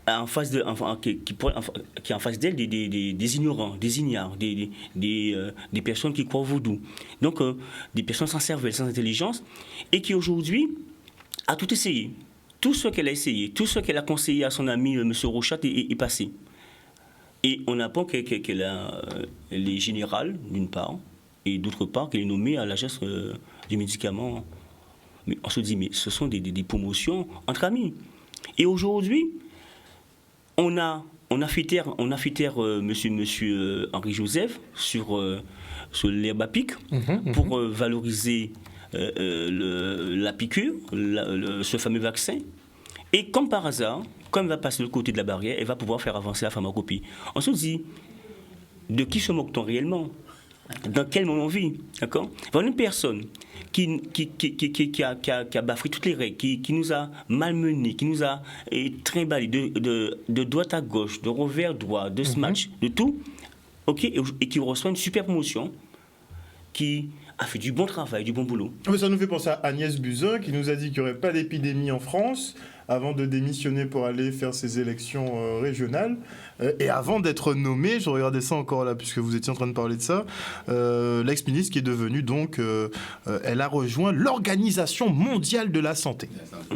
qui est en face d'elle des ignorants, des ignares, des personnes qui croient au vaudou. Donc, des personnes sans cervelle, sans intelligence, et qui aujourd'hui a tout essayé. Tout ce qu'elle a essayé, tout ce qu'elle a conseillé à son ami M. Rochat est passé. Et on apprend qu'elle est générale, d'une part, et d'autre part, qu'elle est nommée à l'agence du médicament. Mais on se dit, mais ce sont des promotions entre amis. Et aujourd'hui, on a fait taire monsieur Henri Joseph sur l'herbe à pic pour valoriser la piqûre, ce fameux vaccin. Et comme par hasard, comme elle va passer de l'autre côté de la barrière, elle va pouvoir faire avancer la pharmacopée. On se dit, de qui se moque-t-on réellement? Dans quel monde on vit? D'accord? Voilà une personne qui a bafoué toutes les règles, qui nous a malmenés, qui nous a trimballés de droite à gauche, de revers droit, de smash, de tout, okay, et qui reçoit une super promotion, qui a fait du bon travail, du bon boulot. Mais ça nous fait penser à Agnès Buzyn, qui nous a dit qu'il n'y aurait pas d'épidémie en France, avant de démissionner pour aller faire ses élections régionales. Et avant d'être nommé, je regardais ça encore là, puisque vous étiez en train de parler de ça, l'ex-ministre qui est devenu donc, elle a rejoint l'Organisation mondiale de la santé,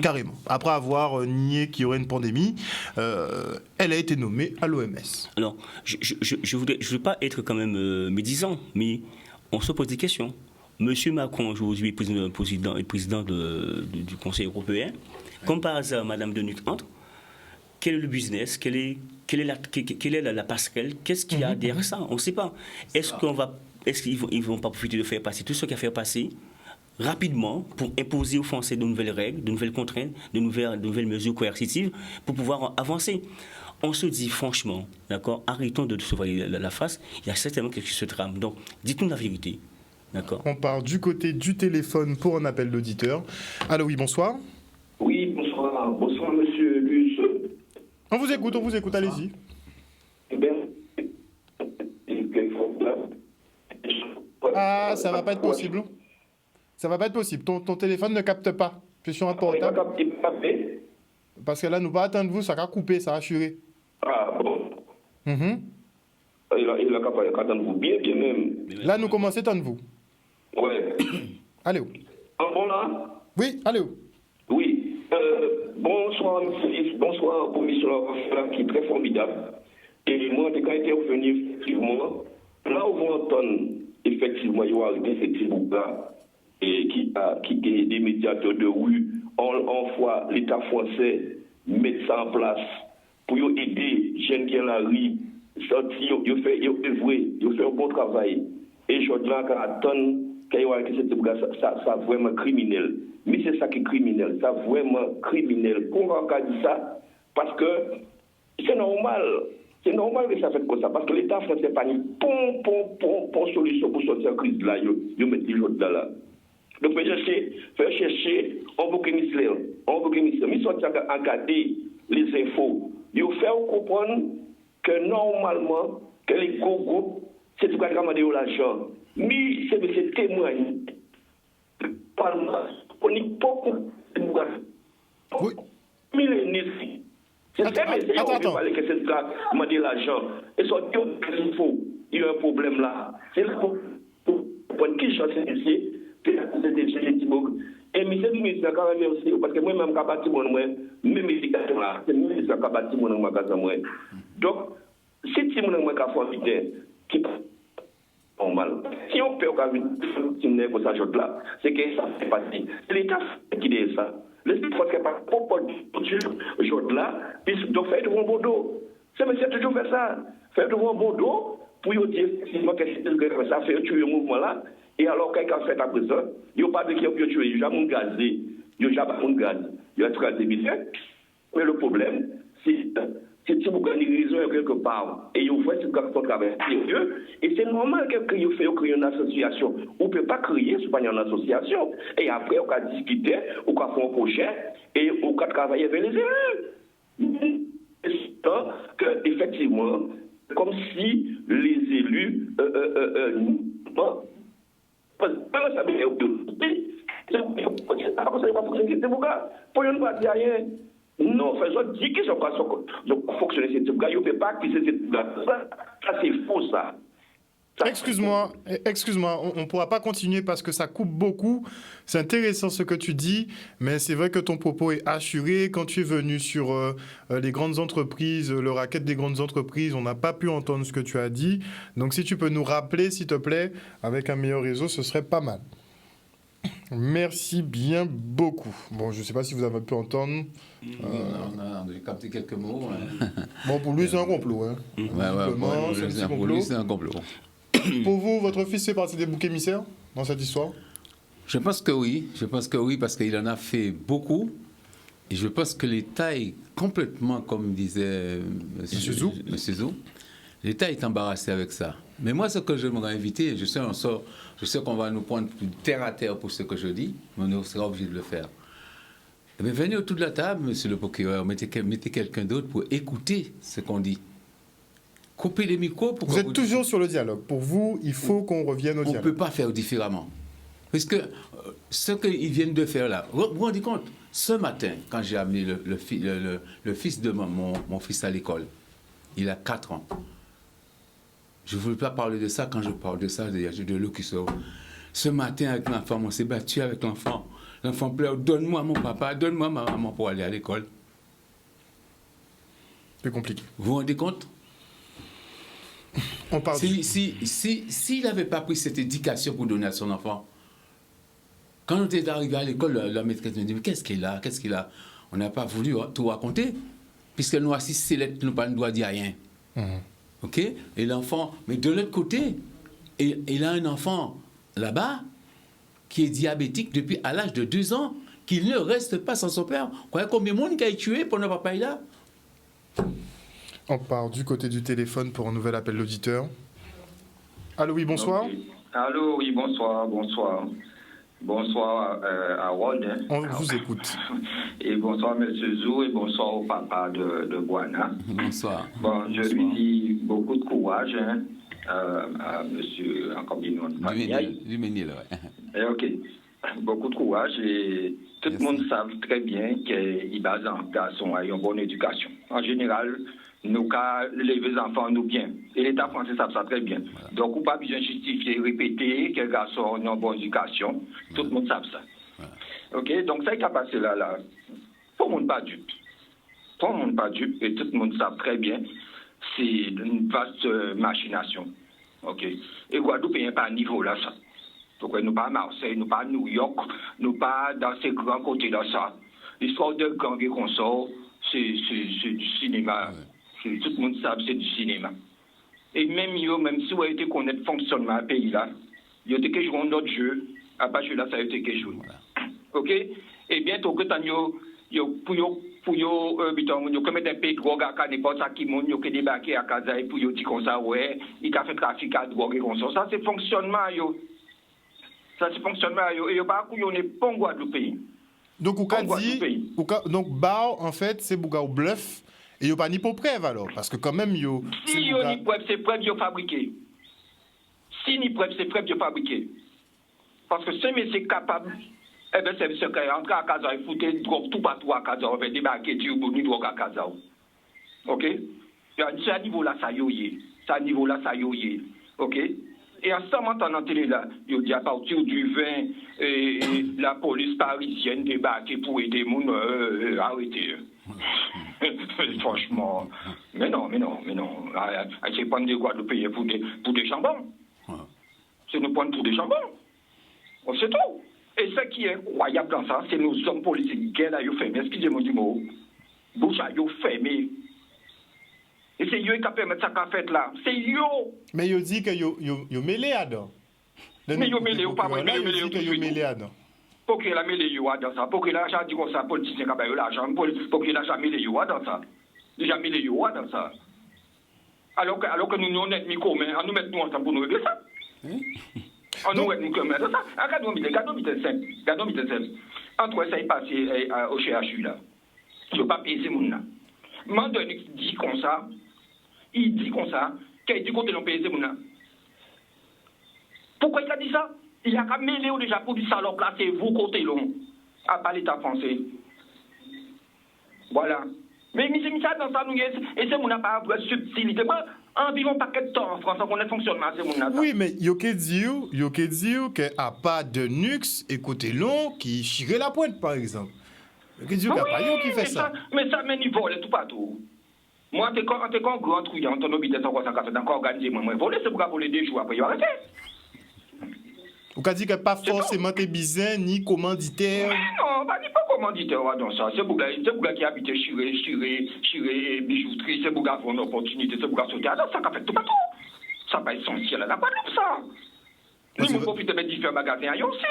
carrément. Après avoir nié qu'il y aurait une pandémie, elle a été nommée à l'OMS. Alors, je ne veux pas être quand même médisant, mais on se pose des questions. Monsieur Macron, aujourd'hui, est président du Conseil européen. Comme par hasard, Mme Denuc entre. Quel est le business? Quelle est la passerelle? Qu'est-ce qu'il y a derrière ça? On ne sait pas. Est-ce qu'ils ne vont pas profiter de faire passer tout ce qu'il y a à faire passer rapidement pour imposer aux Français de nouvelles règles, de nouvelles contraintes, de nouvelles mesures coercitives pour pouvoir avancer. On se dit franchement, d'accord, arrêtons de se voiler la face, il y a certainement quelque chose qui se trame. Donc, dites-nous la vérité, d'accord. On part du côté du téléphone pour un appel d'auditeur. Allô, oui, bonsoir. Oui, bonsoir. Bonsoir, monsieur Luce. On vous écoute, allez-y. Eh bien, Ah, ça va pas être possible. Ça va pas être possible. Ton téléphone ne capte pas. Tu es sur un portable. Parce que là, nous pas atteindre vous, ça va couper, ça va assurer. Ah bon. Mhm. Il a capable d'attendre vous bien même. Là, nous commençons à attendre vous. Ouais. Allez où? Ah bon là? Oui, allez où? Oui. Bonsoir, monsieur. Bonsoir, commission qui est très formidable. Et moi, quand j'étais revenu, effectivement, là où vous entendez, effectivement, il y a arrêté ces petits bouts-là, et qui est des médiateurs de rue, en fois l'État français mettre ça en place pour aider les jeunes qui sont dans la rue, sortir, ils font un bon travail. Et je dis qu'à attendre qu'il y ait arrêté ces petits bouts-là, ça vraiment criminel. Mais c'est ça qui est criminel, ça vraiment criminel. Pourquoi on dit ça? Parce que c'est normal. C'est normal que ça fait comme ça, parce que l'État français n'a pas une solution pour sortir de la crise là, ils mettent les gens là. Donc, faire chercher un bouc émissaire. Mais sortir à garder les infos. Ils faire comprendre que normalement, que les gros groupes, c'est tout cas de l'argent. Mais c'est témoigner. On n'est pas Oui. millénaires. C'est très bien, attends. que c'est ça, demander l'argent. Et sortir qu'il faut, il y a un problème là. C'est là pour qui j'en sais ici, et monsieur le ministre, quand même aussi, parce que moi-même, je bâti mon même médication là, c'est moi qui bâti mon magasin. Donc, si tu me dis qui est normal, si on peut avoir une pour ça, c'est que ça fait partie. C'est l'État qui dit ça. L'État français pas pour là, puis donc faire devant Bordeaux. C'est monsieur toujours fait ça. Faire devant Bordeaux pour dire que ça fait tuer le mouvement là. Et alors, quelqu'un fait à présent, il n'y a pas de qui a tué, il n'y a pas de gazé, il n'y a pas de gaz, il y a très bien. Mais le problème, c'est si vous avez une raison quelque part, et vous faites ce travail sérieux, et c'est normal que vous faites créer une association. On ne peut pas créer, ce n'est pas une association. Et après, on va discuter, on va faire un projet, et on va travailler avec les élus. C'est ça que, effectivement, comme si les élus non, faisons dire qu'ils sont pas fonctionner ces trucs-là, ils ne peuvent pas acquiser ces trucs-là. Ça, c'est faux, ça. Excuse-moi, on ne pourra pas continuer parce que ça coupe beaucoup. C'est intéressant ce que tu dis, mais c'est vrai que ton propos est assuré. Quand tu es venu sur les grandes entreprises, le racket des grandes entreprises, on n'a pas pu entendre ce que tu as dit. Donc si tu peux nous rappeler, s'il te plaît, avec un meilleur réseau, ce serait pas mal. Merci bien beaucoup. Bon, je ne sais pas si vous avez pu entendre. On a capté quelques mots. Hein. Bon, pour lui, c'est un complot. Hein. Pour lui, c'est un complot. Pour vous, votre fils fait partie des boucs émissaires dans cette histoire? Je pense que oui. Parce qu'il en a fait beaucoup. Et je pense que l'État est complètement, comme disait M. Zou, l'État est embarrassé avec ça. Mais moi, ce que j'aimerais inviter, je sais qu'on va nous prendre terre à terre pour ce que je dis, mais on sera obligé de le faire. Mais venez autour de la table, monsieur le procureur, mettez quelqu'un d'autre pour écouter ce qu'on dit. Coupez les micros. Vous êtes toujours sur le dialogue. Pour vous, il faut qu'on revienne au dialogue. On ne peut pas faire différemment. Parce que ce qu'ils viennent de faire là, vous vous rendez compte, ce matin, quand j'ai amené le fils de mon fils à l'école, il a 4 ans. Je ne voulais pas parler de ça. Quand je parle de ça, j'ai de l'eau qui sort. Ce matin, avec l'enfant, on s'est battu avec l'enfant. L'enfant pleure, donne-moi mon papa, donne-moi ma maman pour aller à l'école. C'est compliqué. Vous vous rendez compte? On parle s'il n'avait pas pris cette éducation pour donner à son enfant, quand on est arrivé à l'école, la maîtresse me dit, mais qu'est-ce qu'il a? On n'a pas voulu tout raconter, puisqu'elle nous assiste, ses lettres, nous pas ne doit dire rien. OK? Et l'enfant, mais de l'autre côté, il a un enfant là-bas qui est diabétique depuis à l'âge de 2 ans, qu'il ne reste pas sans son père. Vous voyez combien de monde qui a été tué pour ne papa là? On part du côté du téléphone pour un nouvel appel d'auditeur. Allô, oui, bonsoir. Okay. Allô, oui, bonsoir. Bonsoir, Harold. On vous écoute. Et bonsoir, M. Zou, et bonsoir au papa de Boana. Bonsoir. Bon, je lui dis beaucoup de courage à M. Du Ménil, ouais. OK. Beaucoup de courage et tout le monde sait très bien qu'il base en garçon à une bonne éducation. En général, nous cas les enfants nous bien. Et l'État français savent ça très bien. Voilà. Donc, on n'a pas besoin de justifier, répéter que les garçons ont une bonne éducation. Tout le monde sait ça. Voilà. OK? Donc, ça qui a passé là. Tout le monde pas dupe. Tout le monde pas dupe et tout le monde sait très bien. C'est une vaste machination. OK? Et Guadeloupe n'est pas à niveau là, ça. Donc, nous pas à Marseille, nous pas à New York, nous pas dans ces grands côtés là, ça. L'histoire de gang et consorts, c'est du cinéma. Ouais. Tout le monde sait c'est du cinéma. Et même si vous avez été connaître le fonctionnement du pays là, il y a quelque chose dans notre jeu, à part jeu là, ça a été quelque chose. Voilà. OK? Et bientôt que pour commettre un pays de drogue à n'importe qui monde qui débarqué à Casa et pour dire comme ça, ouais, il a fait trafic à drogue et comme ça. Ça, c'est fonctionnement, yo. Ça, c'est fonctionnement, yo. Et pas qu'on n'est pas en Guadeloupe. Donc, donc, Bao, en fait, c'est Bouga au bluff. Et il n'y a pas ni pour preuve alors, parce que quand même, yo. Si il y a ni preuve, c'est preuve yo fabriqué. Si ni preuve, c'est preuve yo fabriqué. Parce que si c'est capable, eh bien, c'est ce qu'il entre à Casa, il faut drogue tout partout à Casa, on va débarquer du drogue à Casa. OK? C'est à ce niveau-là, ça y est. C'est à ce niveau-là, ça y est. OK? Et en ce moment, dans la télé, là, il dit à partir du 20, la police parisienne débarque pour aider les gens à arrêter. Franchement, mais non. C'est pas des Guadeloupéens pour des chambons. C'est nous prendre pour des chambons. C'est tout. Et ce qui est incroyable dans ça, c'est nos hommes politiques qui sont fermés. Excusez-moi du mot. Bouche à yo fermé. Et c'est yo qui a permis ça qu'a fait là. C'est yo. Mais yo dit que yo mêlé là-dedans. Mais yo mêlé ou pas moi, yo dit que yo mêlé là-dedans. Pour qu'il a mêlé yo dans ça, pour qu'il a dit comme ça politicien qui a eu l'argent, pour qu'il a jamais mêlé yo dans ça. Déjà mêlé yo dans ça. Alors que nous honnêtes mi commun, on nous met nous ensemble pour nous régler ça. On nous met nous commun dans ça. Regardons simple. Entre ça est passé au CHU là. Je ne pas payer ces gens là. Mandonix dit comme ça, qu'il dit qu'on ne paye ces gens là. Pourquoi il a dit ça? Il a qu'à mêler déjà pour dire ça, alors placez vous côté long, à pas l'État français. Voilà. Mais ça dans ça, nous, et c'est mon pas de subtilité. Environ pas de temps en France, on a fonctionnement, c'est mon Oui, mais yo que dire que à pas de Nux et côté long qui chirait la pointe, par exemple. Yo que dire qu'il n'y a pas yo qui fait ça. Mais ça, il vole tout partout. Moi, t'es quand grand trouillant, ton obédience, ça fait encore organiser, moi, voler, c'est pour voler 2 jours après, il va arrêter. Vous avez dit que pas forcément tes bizins ni commanditaire. Non, pas commanditaire dans ça. C'est Bouga qui habite chiré, bijouterie, c'est Bouga pour une opportunité, c'est Bouga sauter. Alors ça fait tout partout. Ça va être essentiel à la Guadeloupe, ça. Nous profitons de différents magasins à aussi.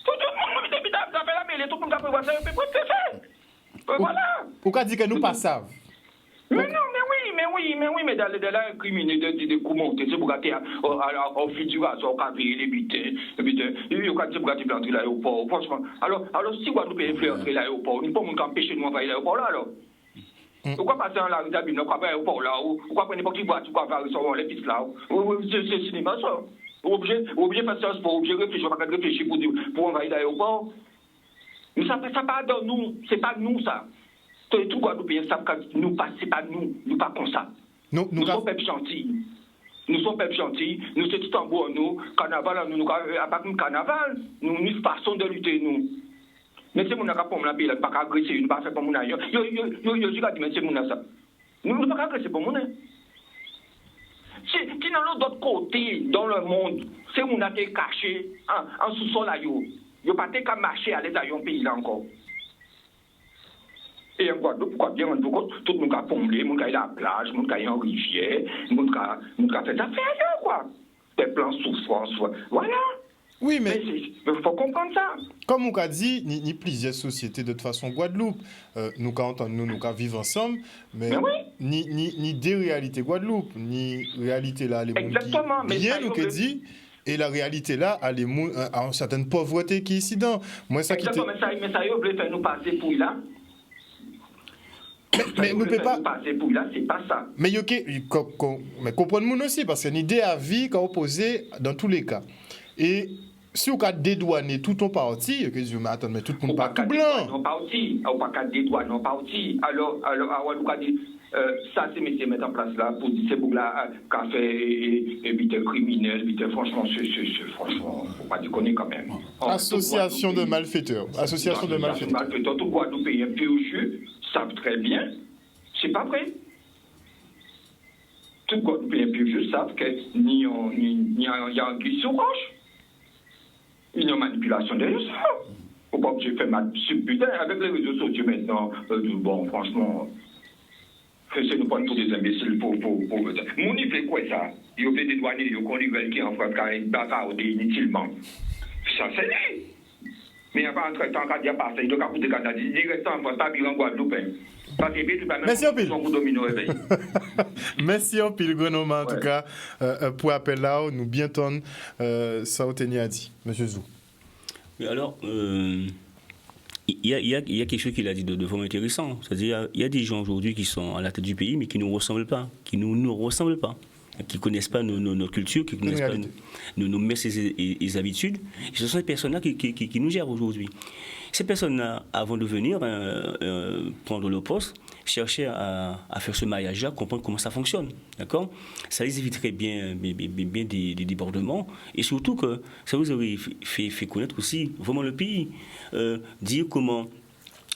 Tout le monde fait la mêlée, tout le monde a prévu ça, on peut faire. Voilà. Pourquoi dire que nous pas savons? Mais dans les criminels de commenter, c'est pour gâter au futur, au cadre, les butins, il y a quand c'est pour gâter l'entrée à l'aéroport, franchement. Alors, si Guadeloupe est influencé à l'aéroport, nous ne pouvons pas empêcher de nous envahir l'aéroport là, alors. Pourquoi passer dans la rue d'Abine, pourquoi pas l'aéroport là, pourquoi pas n'importe qui voiture, pourquoi pas recevoir les pistes là, c'est cinéma ça. Obligé de faire ça, obligé de réfléchir pour envahir l'aéroport. Mais ça pas dans nous, c'est pas nous ça. Tout Guadeloupéens savent que nous pas, c'est pas nous pas comme ça. Nous sommes peuple gentils. Nous sommes peuple gentils, nous sommes tout en beau, nous, carnaval, nous, à part nous, carnaval, nous, une façon de lutter, nous. Mais c'est mon n'a pas la pays, pas agresser, nous pas faire pour mon aïe. Yo, mais c'est mon ça. Nous ne pas agresser pour mon aïe. Si dans l'autre côté, dans le monde, c'est mon a été caché en sous-sol là, yo pas été qu'à marcher à l'état d'un pays là encore. Et en Guadeloupe, pourquoi bien, tout le monde a pommelé, tout le monde a la plage, tout le monde a une rivière, tout le monde a fait des affaires, quoi. Des plans souffrance, voilà. Oui, mais il faut comprendre ça. comme on a dit, ni plusieurs sociétés de toute façon Guadeloupe, nous quand vivre ensemble, mais oui. ni des réalités Guadeloupe, ni réalité là, les Exactement, mais bien ça, nous que dit. Et la réalité là, à une certaine pauvreté qui est ici dans. Moi, ça qui exactement, mais ça, il veut faire nous passer pour là. mais nous ne pouvons pas. Passer pour là, c'est pas ça. Mais mais comprenez-nous aussi, parce que c'est une idée à vie qu'on opposée dans tous les cas. Et si on a dédouané tout ton parti, mais attends, mais tout le monde pas tout blanc. Non, parti. On pas dédouaner, non, parti. Alors, on a dit, ça, c'est monsieur mettre en place là, pour dire, c'est pour là, qu'a fait, vite criminel, vite, franchement, franchement, faut pas déconner quand même. Association de malfaiteurs. Association de malfaiteurs. Tout Guadeloupéen pur jus savent très bien, c'est pas vrai. Tout Guadeloupéen pur jus savent que ni il y a un glisse sur roche. Il y a une manipulation derrière ça. Pourquoi j'ai fait ma putain avec les réseaux sociaux maintenant, bon, franchement, c'est nous prendre tous des imbéciles pour mon niveau quoi ça? Il y a des douaniers, il y a des nouvelles qui en France qui ont bavardé inutilement. Ça c'est lui. Mais il n'y a pas entre temps quand il y a passé, il doit pas coûter quand il a dit, il reste en France, pas en Guadeloupe. Parce que tu vas même merci en pile. réveil. Merci en pile, Grenome, en tout cas, pour appel là, nous bien tonne, ça a dit, monsieur Zou. Alors, il y a quelque chose qu'il a dit de vraiment intéressant. C'est-à-dire, il y a des gens aujourd'hui qui sont à la tête du pays, mais qui ne nous ressemblent pas, qui ne nous ressemblent pas, qui ne connaissent pas nos cultures, qui ne connaissent pas nos mœurs et habitudes. Et ce sont ces personnes-là qui nous gèrent aujourd'hui. Ces personnes-là, avant de venir prendre le poste, cherchaient à faire ce maillage-là, comprendre comment ça fonctionne. D'accord ? Ça les éviterait bien des débordements. Et surtout que ça vous aurait fait connaître aussi vraiment le pays. Dire comment...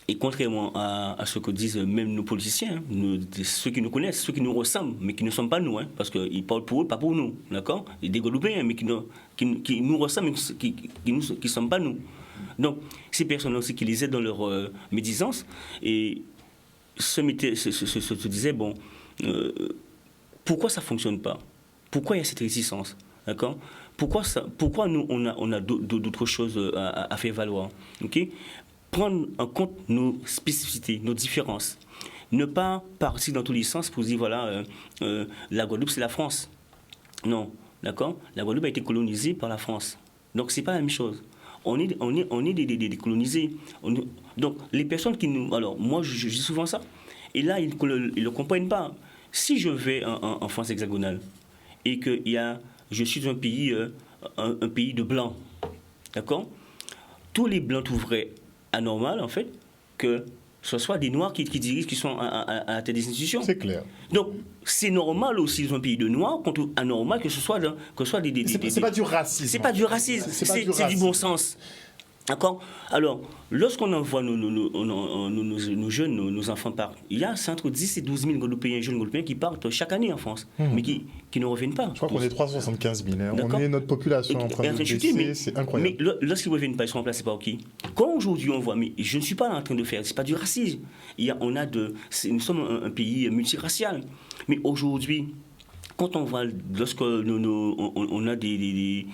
Et contrairement à ce que disent même nos politiciens, ceux qui nous connaissent, ceux qui nous ressemblent, mais qui ne sont pas nous, hein, parce qu'ils parlent pour eux, pas pour nous, d'accord ? Des Guadeloupéens, mais qui nous ressemblent, mais qui ne sont pas nous. Donc, ces personnes aussi qui les aident dans leur médisance, et se disaient, bon, pourquoi ça ne fonctionne pas ? Pourquoi il y a cette résistance ? D'accord ? Pourquoi nous, on a d'autres choses à faire valoir ? Okay ? Prendre en compte nos spécificités, nos différences. Ne pas partir dans tous les sens pour dire, voilà, la Guadeloupe, c'est la France. Non, d'accord ? La Guadeloupe a été colonisée par la France. Donc, ce n'est pas la même chose. On est des colonisés. Donc, les personnes qui nous... Alors, moi, je dis souvent ça. Et là, ils ne le comprennent pas. Si je vais en France hexagonale et que je suis un pays de blancs, d'accord ? Tous les blancs trouveraient anormal, en fait, que ce soit des Noirs qui dirigent, qui sont à la tête des institutions. C'est clair. Donc, c'est normal aussi dans un pays de Noirs, qu'on trouve anormal que ce soit des... C'est pas du racisme. C'est pas du racisme, c'est du bon sens. D'accord ? Alors, lorsqu'on envoie nos jeunes, nos enfants partent, c'est entre 10 et 12 000 Guadeloupéens, jeunes Guadeloupéens qui partent chaque année en France, mais qui ne reviennent pas. Je crois qu'on est 375 000. Hein. On est notre population en train de baisser, c'est incroyable. Mais lorsqu'ils ne reviennent pas, ils sont remplacés par qui ? Quand aujourd'hui on voit, mais je ne suis pas en train de faire, c'est pas du racisme. Nous sommes un pays multiracial. Mais aujourd'hui, quand on voit, lorsque on a des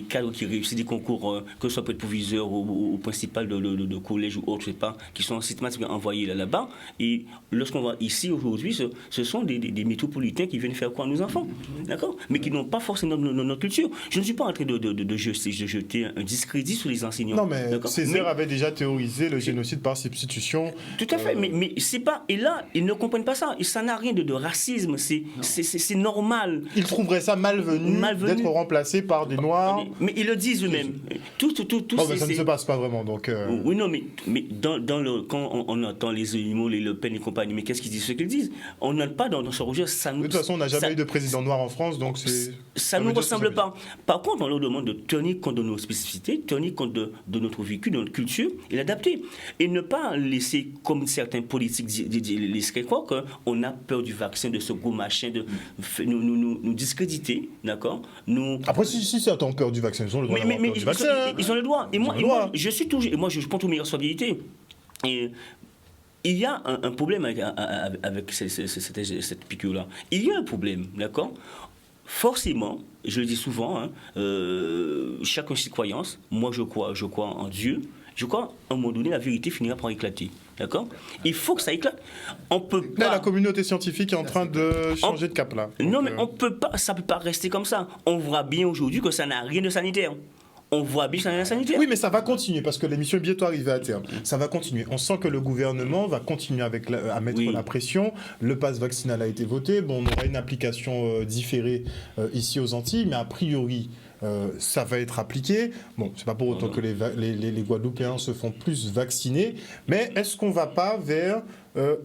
cadres qui réussissent des concours, que ce soit pour être proviseur ou principal de collège ou autre, je sais pas, qui sont systématiquement envoyés là-bas, et lorsqu'on voit ici aujourd'hui, ce sont des métropolitains qui viennent faire quoi à nos enfants, d'accord ? Mais qui n'ont pas forcément notre culture. Je ne suis pas en train de jeter un discrédit sur les enseignants. Non, mais Césaire avait déjà théorisé le génocide par substitution. Tout à fait, mais c'est pas... Et là, ils ne comprennent pas ça. Et ça n'a rien de racisme, c'est normal. Ils trouveraient ça malvenu d'être remplacés par des Noirs. Mais ils le disent eux-mêmes. Tout mais ça ne se passe pas vraiment. Donc, Oui, non, mais quand on entend les animaux, les Le Pen et compagnie, mais qu'est-ce qu'ils disent, ce qu'ils disent ? On n'a pas dans ce registre. De toute façon, on n'a jamais eu de président noir en France, donc ça ne nous ressemble pas. Par contre, on leur demande de tenir compte de nos spécificités, tenir compte de notre vécu, de notre culture, et l'adapter. Et ne pas laisser, comme certains politiques laisseraient croire, qu'on a peur du vaccin, de ce gros machin, de nous discréditer, d'accord ? Après, si certains ont peur du vaccin, ils ont le droit d'avoir peur du vaccin. Ils ont le droit. Et moi, je suis toujours... Et moi, je prends toutes mes responsabilités. Et il y a un problème avec cette piqûre-là. Il y a un problème, d'accord ? forcément, je le dis souvent, chacun ses croyances. Moi, je crois en Dieu. Je crois, à un moment donné, la vérité finira par éclater. D'accord ? Il faut que ça éclate. On peut pas... Là, la communauté scientifique est en train de changer de cap, là. Non, Donc, mais ça ne peut pas rester comme ça. On voit bien aujourd'hui que ça n'a rien de sanitaire. On voit bien que ça n'a rien de sanitaire. Oui, mais ça va continuer parce que l'émission est bientôt arrivée à terme. Ça va continuer. On sent que le gouvernement va continuer à mettre la pression. Le pass vaccinal a été voté. Bon, on aura une application différée ici aux Antilles, mais a priori, ça va être appliqué. Bon, c'est pas pour autant que les Guadeloupéens se font plus vacciner, mais est-ce qu'on va pas vers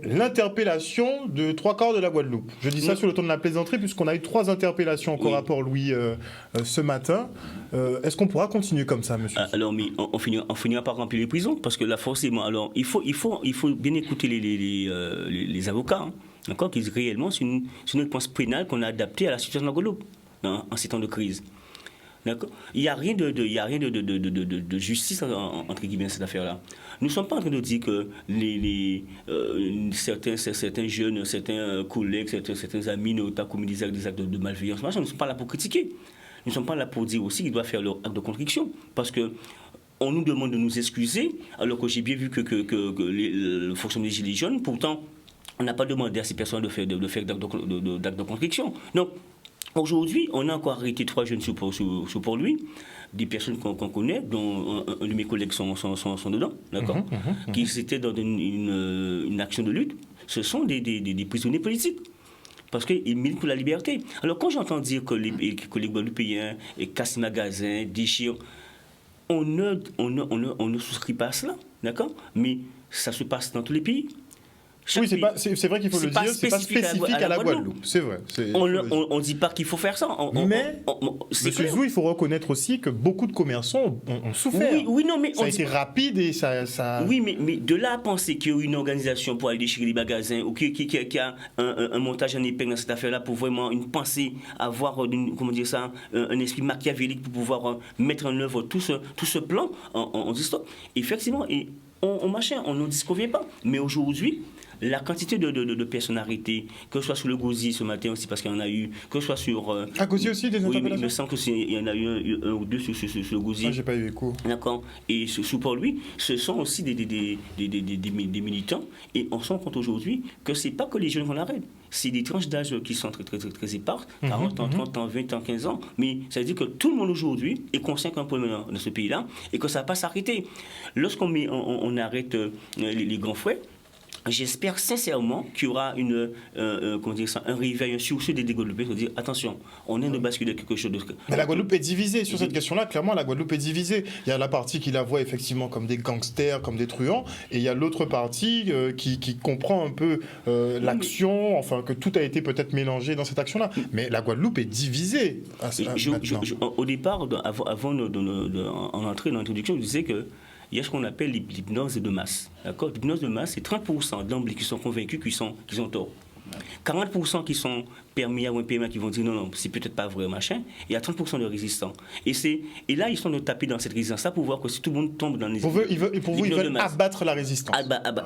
l'interpellation de 3/4 de la Guadeloupe? Je dis ça sur le ton de la plaisanterie, puisqu'on a eu 3 interpellations encore rapport Louis ce matin. Est-ce qu'on pourra continuer comme ça, monsieur? Alors, mais on finira par remplir les prisons, parce que là, forcément, alors, il faut bien écouter les avocats, hein, d'accord, qui disent réellement, c'est une réponse pénale qu'on a adaptée à la situation de la Guadeloupe, hein, en ces temps de crise. D'accord. Il n'y a rien de justice entre guillemets dans cette affaire-là. Nous ne sommes pas en train de dire que certains jeunes, certains collègues, certains amis n'ont pas commis des actes de malveillance. Nous ne sommes pas là pour critiquer. Nous ne sommes pas là pour dire aussi qu'ils doivent faire leur acte de contrition. Parce que on nous demande de nous excuser, alors que j'ai bien vu que le fonctionnement des Gilets jaunes, pourtant, on n'a pas demandé à ces personnes de faire d'actes de contrition. Donc, aujourd'hui, on a encore arrêté 3 jeunes sous Port-Louis, des personnes qu'on connaît, dont un de mes collègues sont dedans, d'accord, qui étaient dans une action de lutte. Ce sont des prisonniers politiques, parce qu'ils militent pour la liberté. Alors quand j'entends dire que les Guadeloupéens cassent les magasins, déchirent, on ne souscrit pas à cela, d'accord, mais ça se passe dans tous les pays. Oui, c'est vrai qu'il faut le dire, c'est pas spécifique à la Guadeloupe. C'est vrai. On ne dit pas qu'il faut faire ça. Mais, monsieur Zou, il faut reconnaître aussi que beaucoup de commerçants ont souffert. Oui, non, mais ça a été rapide et ça... Oui, mais de là à penser qu'il y a une organisation pour aller déchirer les magasins ou qu'il y a un montage en épingle dans cette affaire-là pour vraiment une pensée, avoir un esprit machiavélique pour pouvoir mettre en œuvre tout ce plan, on dit stop. Effectivement, et on ne disconvient pas. Mais aujourd'hui, la quantité de personnes arrêtées, que ce soit sur le Gosier ce matin aussi, parce qu'il y en a eu, que ce soit sur... à Gosier aussi, des interpellations? Oui, il me semble qu'il y en a eu un ou deux sur le Gosier. Ah, j'ai pas eu écho. D'accord. Et sous Port-Louis, ce sont aussi des militants. Et on se rend compte aujourd'hui que ce n'est pas que les jeunes qu'on arrête. C'est des tranches d'âge qui sont très éparses, 40 ans, 30 ans, 20 ans, 15 ans. Mais ça veut dire que tout le monde aujourd'hui est conscient qu'il y a un problème dans ce pays-là et que ça ne va pas s'arrêter. Lorsqu'on arrête les grands frères, j'espère sincèrement qu'il y aura un réveil, un sursaut des Guadeloupéens pour dire attention, on est de basculer quelque chose de... Mais la Guadeloupe est divisée sur cette question-là. Clairement, la Guadeloupe est divisée. Il y a la partie qui la voit effectivement comme des gangsters, comme des truands, et il y a l'autre partie qui comprend un peu l'action, enfin que tout a été peut-être mélangé dans cette action-là. Mais la Guadeloupe est divisée. Au départ, avant en entrée dans l'introduction, je disais que il y a ce qu'on appelle l'hypnose de masse. D'accord ? L'hypnose de masse, c'est 30% d'emblée qui sont convaincus qu'ils ont tort. 40% qui sont perméables ou imperméables qui vont dire non, c'est peut-être pas vrai, machin. Et il y a 30% de résistants. Et là, ils sont de taper dans cette résistance-là pour voir que si tout le monde tombe dans les... Pour vous, ils veulent abattre la résistance.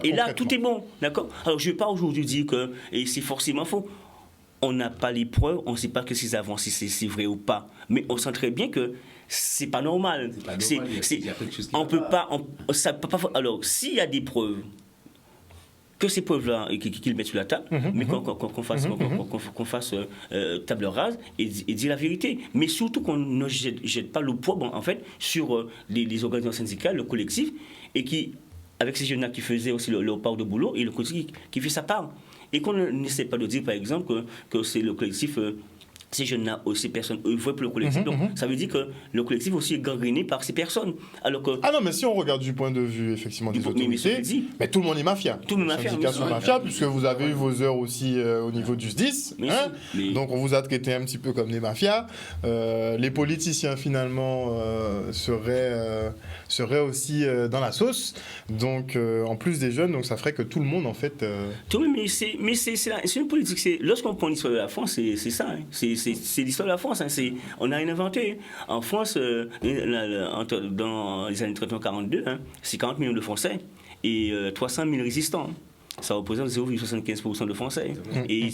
Et là, tout est bon. D'accord ? Alors, je ne vais pas aujourd'hui dire que c'est forcément faux. On n'a pas les preuves, on ne sait pas que ces avancées, c'est vrai ou pas. Mais on sent très bien que c'est pas normal. On peut pas. Alors, s'il y a des preuves, que ces preuves-là, qu'ils mettent sur la table, mais qu'on fasse table rase et dire la vérité. Mais surtout qu'on ne jette pas le poids, en fait, sur les organisations syndicales, le collectif, et qui, avec ces jeunes-là qui faisaient aussi leur part de boulot, et le collectif qui fait sa part. Et qu'on n'essaie pas de dire, par exemple, que c'est le collectif... ces jeunes-là, ces personnes œuvrent pour le collectif. Donc, ça veut dire que le collectif aussi est gangréné par ces personnes. Alors que... Ah non, mais si on regarde du point de vue, effectivement, des autorités, mais tout le monde est mafia. Tout le monde est mafia, puisque vous avez eu vos heures aussi au niveau du SDIS. Donc, on vous a traité un petit peu comme des mafias. Les politiciens, finalement, seraient aussi dans la sauce. Donc, en plus des jeunes, donc ça ferait que tout le monde, en fait... Mais c'est une politique. Lorsqu'on prend l'histoire de la France, c'est ça. C'est l'histoire de la France. On n'a rien inventé. En France, dans les années 1942, c'est 40 millions de Français et 300 000 résistants. ça représente 0,75% de Français. Et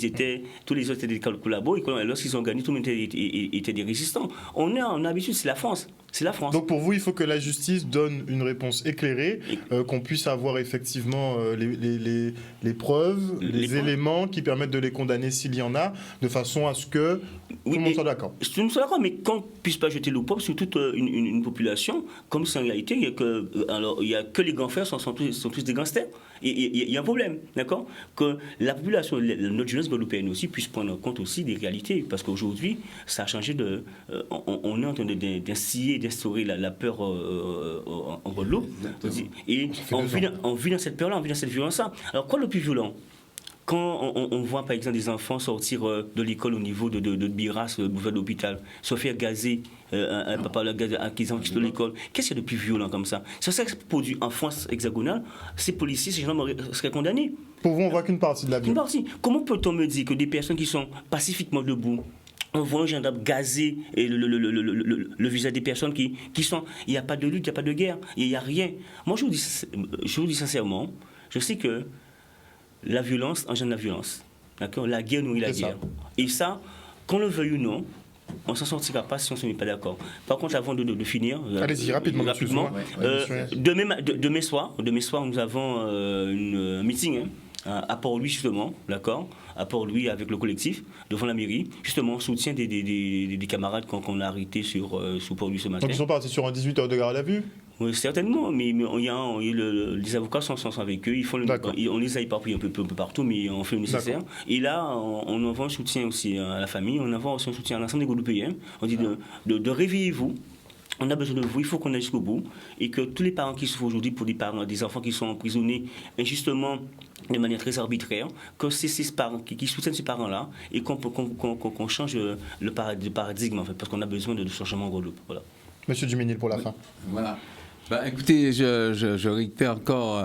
tous les autres étaient des collabos, et lorsqu'ils ont gagné, tout le monde était des résistants. On a habitude, c'est la France. C'est la France. Donc pour vous, il faut que la justice donne une réponse éclairée, qu'on puisse avoir effectivement les preuves, les éléments qui permettent de les condamner s'il y en a, de façon à ce que tout le monde soit d'accord. Tout le monde soit d'accord, mais qu'on ne puisse pas jeter l'opprobre sur toute une population, comme c'est en réalité, il n'y a que les grands frères sont tous des gangsters. Il y a un problème, d'accord? Que la population, notre jeunesse guadeloupéenne aussi, puisse prendre en compte aussi des réalités, parce qu'aujourd'hui, ça a changé on est en train d'instaurer la peur en Guadeloupe. Et on vit dans cette peur-là, on vit dans cette violence-là. Alors, quoi le plus violent? Quand on voit par exemple des enfants sortir de l'école au niveau de Biras, le boulevard de l'hôpital, se faire gazer, un papa le gaz qui de l'école, qu'est-ce qu'il y a de plus violent comme ça? C'est ça qui se produit en France hexagonale. Ces policiers, ces gens seraient condamnés. Pour vous, on voit qu'une partie de la vie. Une partie. Comment peut-on me dire que des personnes qui sont pacifiquement debout, on voit un gendarme gazer le visage des personnes qui sont... Il n'y a pas de lutte, il n'y a pas de guerre, il n'y a rien. Moi, je vous dis sincèrement, je sais que la violence engendre la violence. D'accord? La guerre nourrit la guerre. Et ça, qu'on le veuille ou non, on ne s'en sortira pas si on ne se met pas d'accord. Par contre, avant de finir... Allez-y, rapidement. Demain soir, nous avons un meeting à Port-Louis, justement, d'accord? À Port-Louis avec le collectif, devant la mairie, justement, en soutien des camarades qu'on a arrêtés sur Port-Louis ce matin. Donc ils sont partis sur un 18 heures de garde à vue? Oui, certainement, mais les avocats sont avec eux, on les a éparpillés un peu partout, mais on fait le nécessaire. Et là, on envoie un soutien aussi à la famille, on envoie aussi un soutien à l'ensemble des Guadeloupéens. On dit de réveillez-vous. On a besoin de vous, il faut qu'on aille jusqu'au bout. Et que tous les parents qui souffrent aujourd'hui pour des enfants qui sont emprisonnés injustement, de manière très arbitraire, que c'est ces parents qui soutiennent ces parents-là et qu'on change le paradigme, en fait, parce qu'on a besoin de changement en Guadeloupe. Voilà. Monsieur Duménil, pour la fin. Voilà. Écoutez, je réitère encore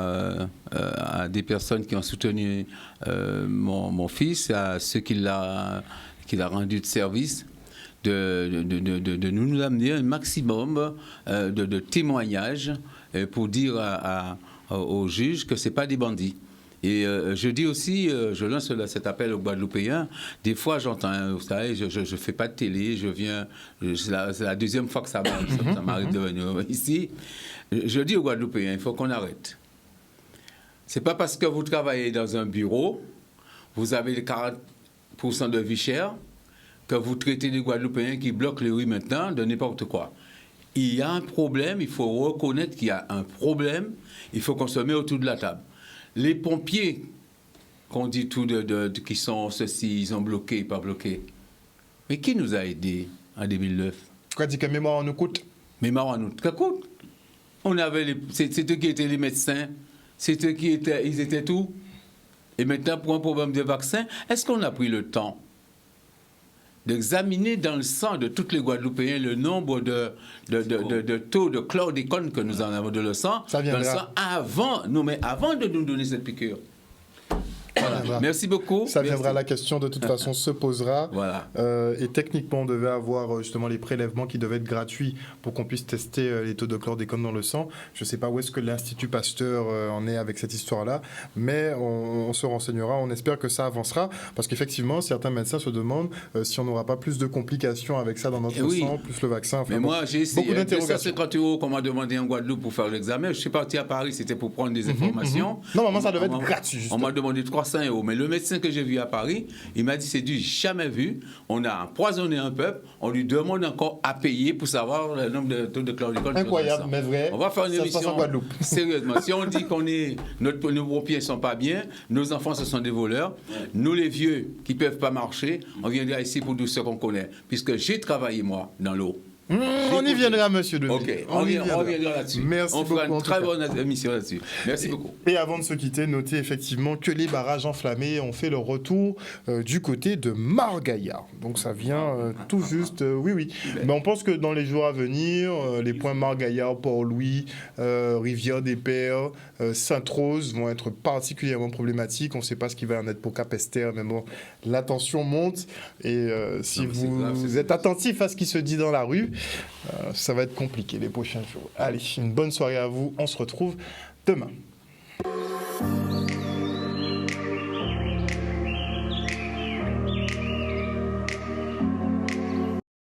à des personnes qui ont soutenu mon fils, à ceux qui l'a rendu de service, de nous amener un maximum de témoignages pour dire aux juges que ce n'est pas des bandits. Et je dis aussi, je lance cet appel aux Guadeloupéens, des fois j'entends, vous savez, je ne fais pas de télé, c'est la deuxième fois que ça m'arrive de venir ici. Je dis aux Guadeloupéens, il faut qu'on arrête. Ce n'est pas parce que vous travaillez dans un bureau, vous avez les 40% de vie chère, que vous traitez les Guadeloupéens qui bloquent les rues maintenant de n'importe quoi. Il y a un problème, il faut reconnaître qu'il y a un problème, il faut qu'on se mette autour de la table. Les pompiers, qu'on dit tout qui sont ceci, ils ont bloqué, pas bloqué. Mais qui nous a aidés en 2009? Quoi dit que mémoire en nous coûte? Mémoire en nous coûte. On avait c'est eux qui étaient les médecins, c'est eux ils étaient tout. Et maintenant, pour un problème de vaccin, est-ce qu'on a pris le temps d'examiner dans le sang de tous les Guadeloupéens le nombre de taux de chlordécone que nous en avons dans le sang avant de nous donner cette piqûre. Voilà. Merci beaucoup. Ça viendra, la question de toute façon se posera. Voilà. Et techniquement, on devait avoir justement les prélèvements qui devaient être gratuits pour qu'on puisse tester les taux de chlordécone dans le sang. Je ne sais pas où est-ce que l'Institut Pasteur en est avec cette histoire-là, mais on se renseignera. On espère que ça avancera, parce qu'effectivement, certains médecins se demandent si on n'aura pas plus de complications avec ça dans notre sang, plus le vaccin. Enfin, mais moi, j'ai essayé. Beaucoup d'interrogations. 250 € qu'on m'a demandé en Guadeloupe pour faire l'examen. Je suis parti à Paris, c'était pour prendre des informations. Normalement, ça devait être gratuit. On m'a demandé 300 €. Mais le médecin que j'ai vu à Paris, il m'a dit c'est du jamais vu. On a empoisonné un peuple, on lui demande encore à payer pour savoir le nombre de taux de chlordécone. Incroyable, mais vrai. On va faire une émission. Sérieusement, si on dit nos pompiers ne sont pas bien, nos enfants ce sont des voleurs, nous les vieux qui ne peuvent pas marcher, on viendra ici pour tout ce qu'on connaît. Puisque j'ai travaillé moi dans l'eau. On y viendra, monsieur Denis. Ok, on reviendra là-dessus. Merci beaucoup. On fera une très bonne émission là-dessus. Merci beaucoup. Et avant de se quitter, notez effectivement que les barrages enflammés ont fait le retour du côté de Mar-Gaillard. Donc ça vient tout juste, oui. Mais on pense que dans les jours à venir, les points Mar-Gaillard, Port-Louis, Rivière-des-Pères, Sainte-Rose vont être particulièrement problématiques. On ne sait pas ce qui va en être pour Capesterre, mais bon, la tension monte. Et si vous êtes attentif à ce qui se dit dans la rue, ça va être compliqué les prochains jours. Allez, une bonne soirée à vous. On se retrouve demain.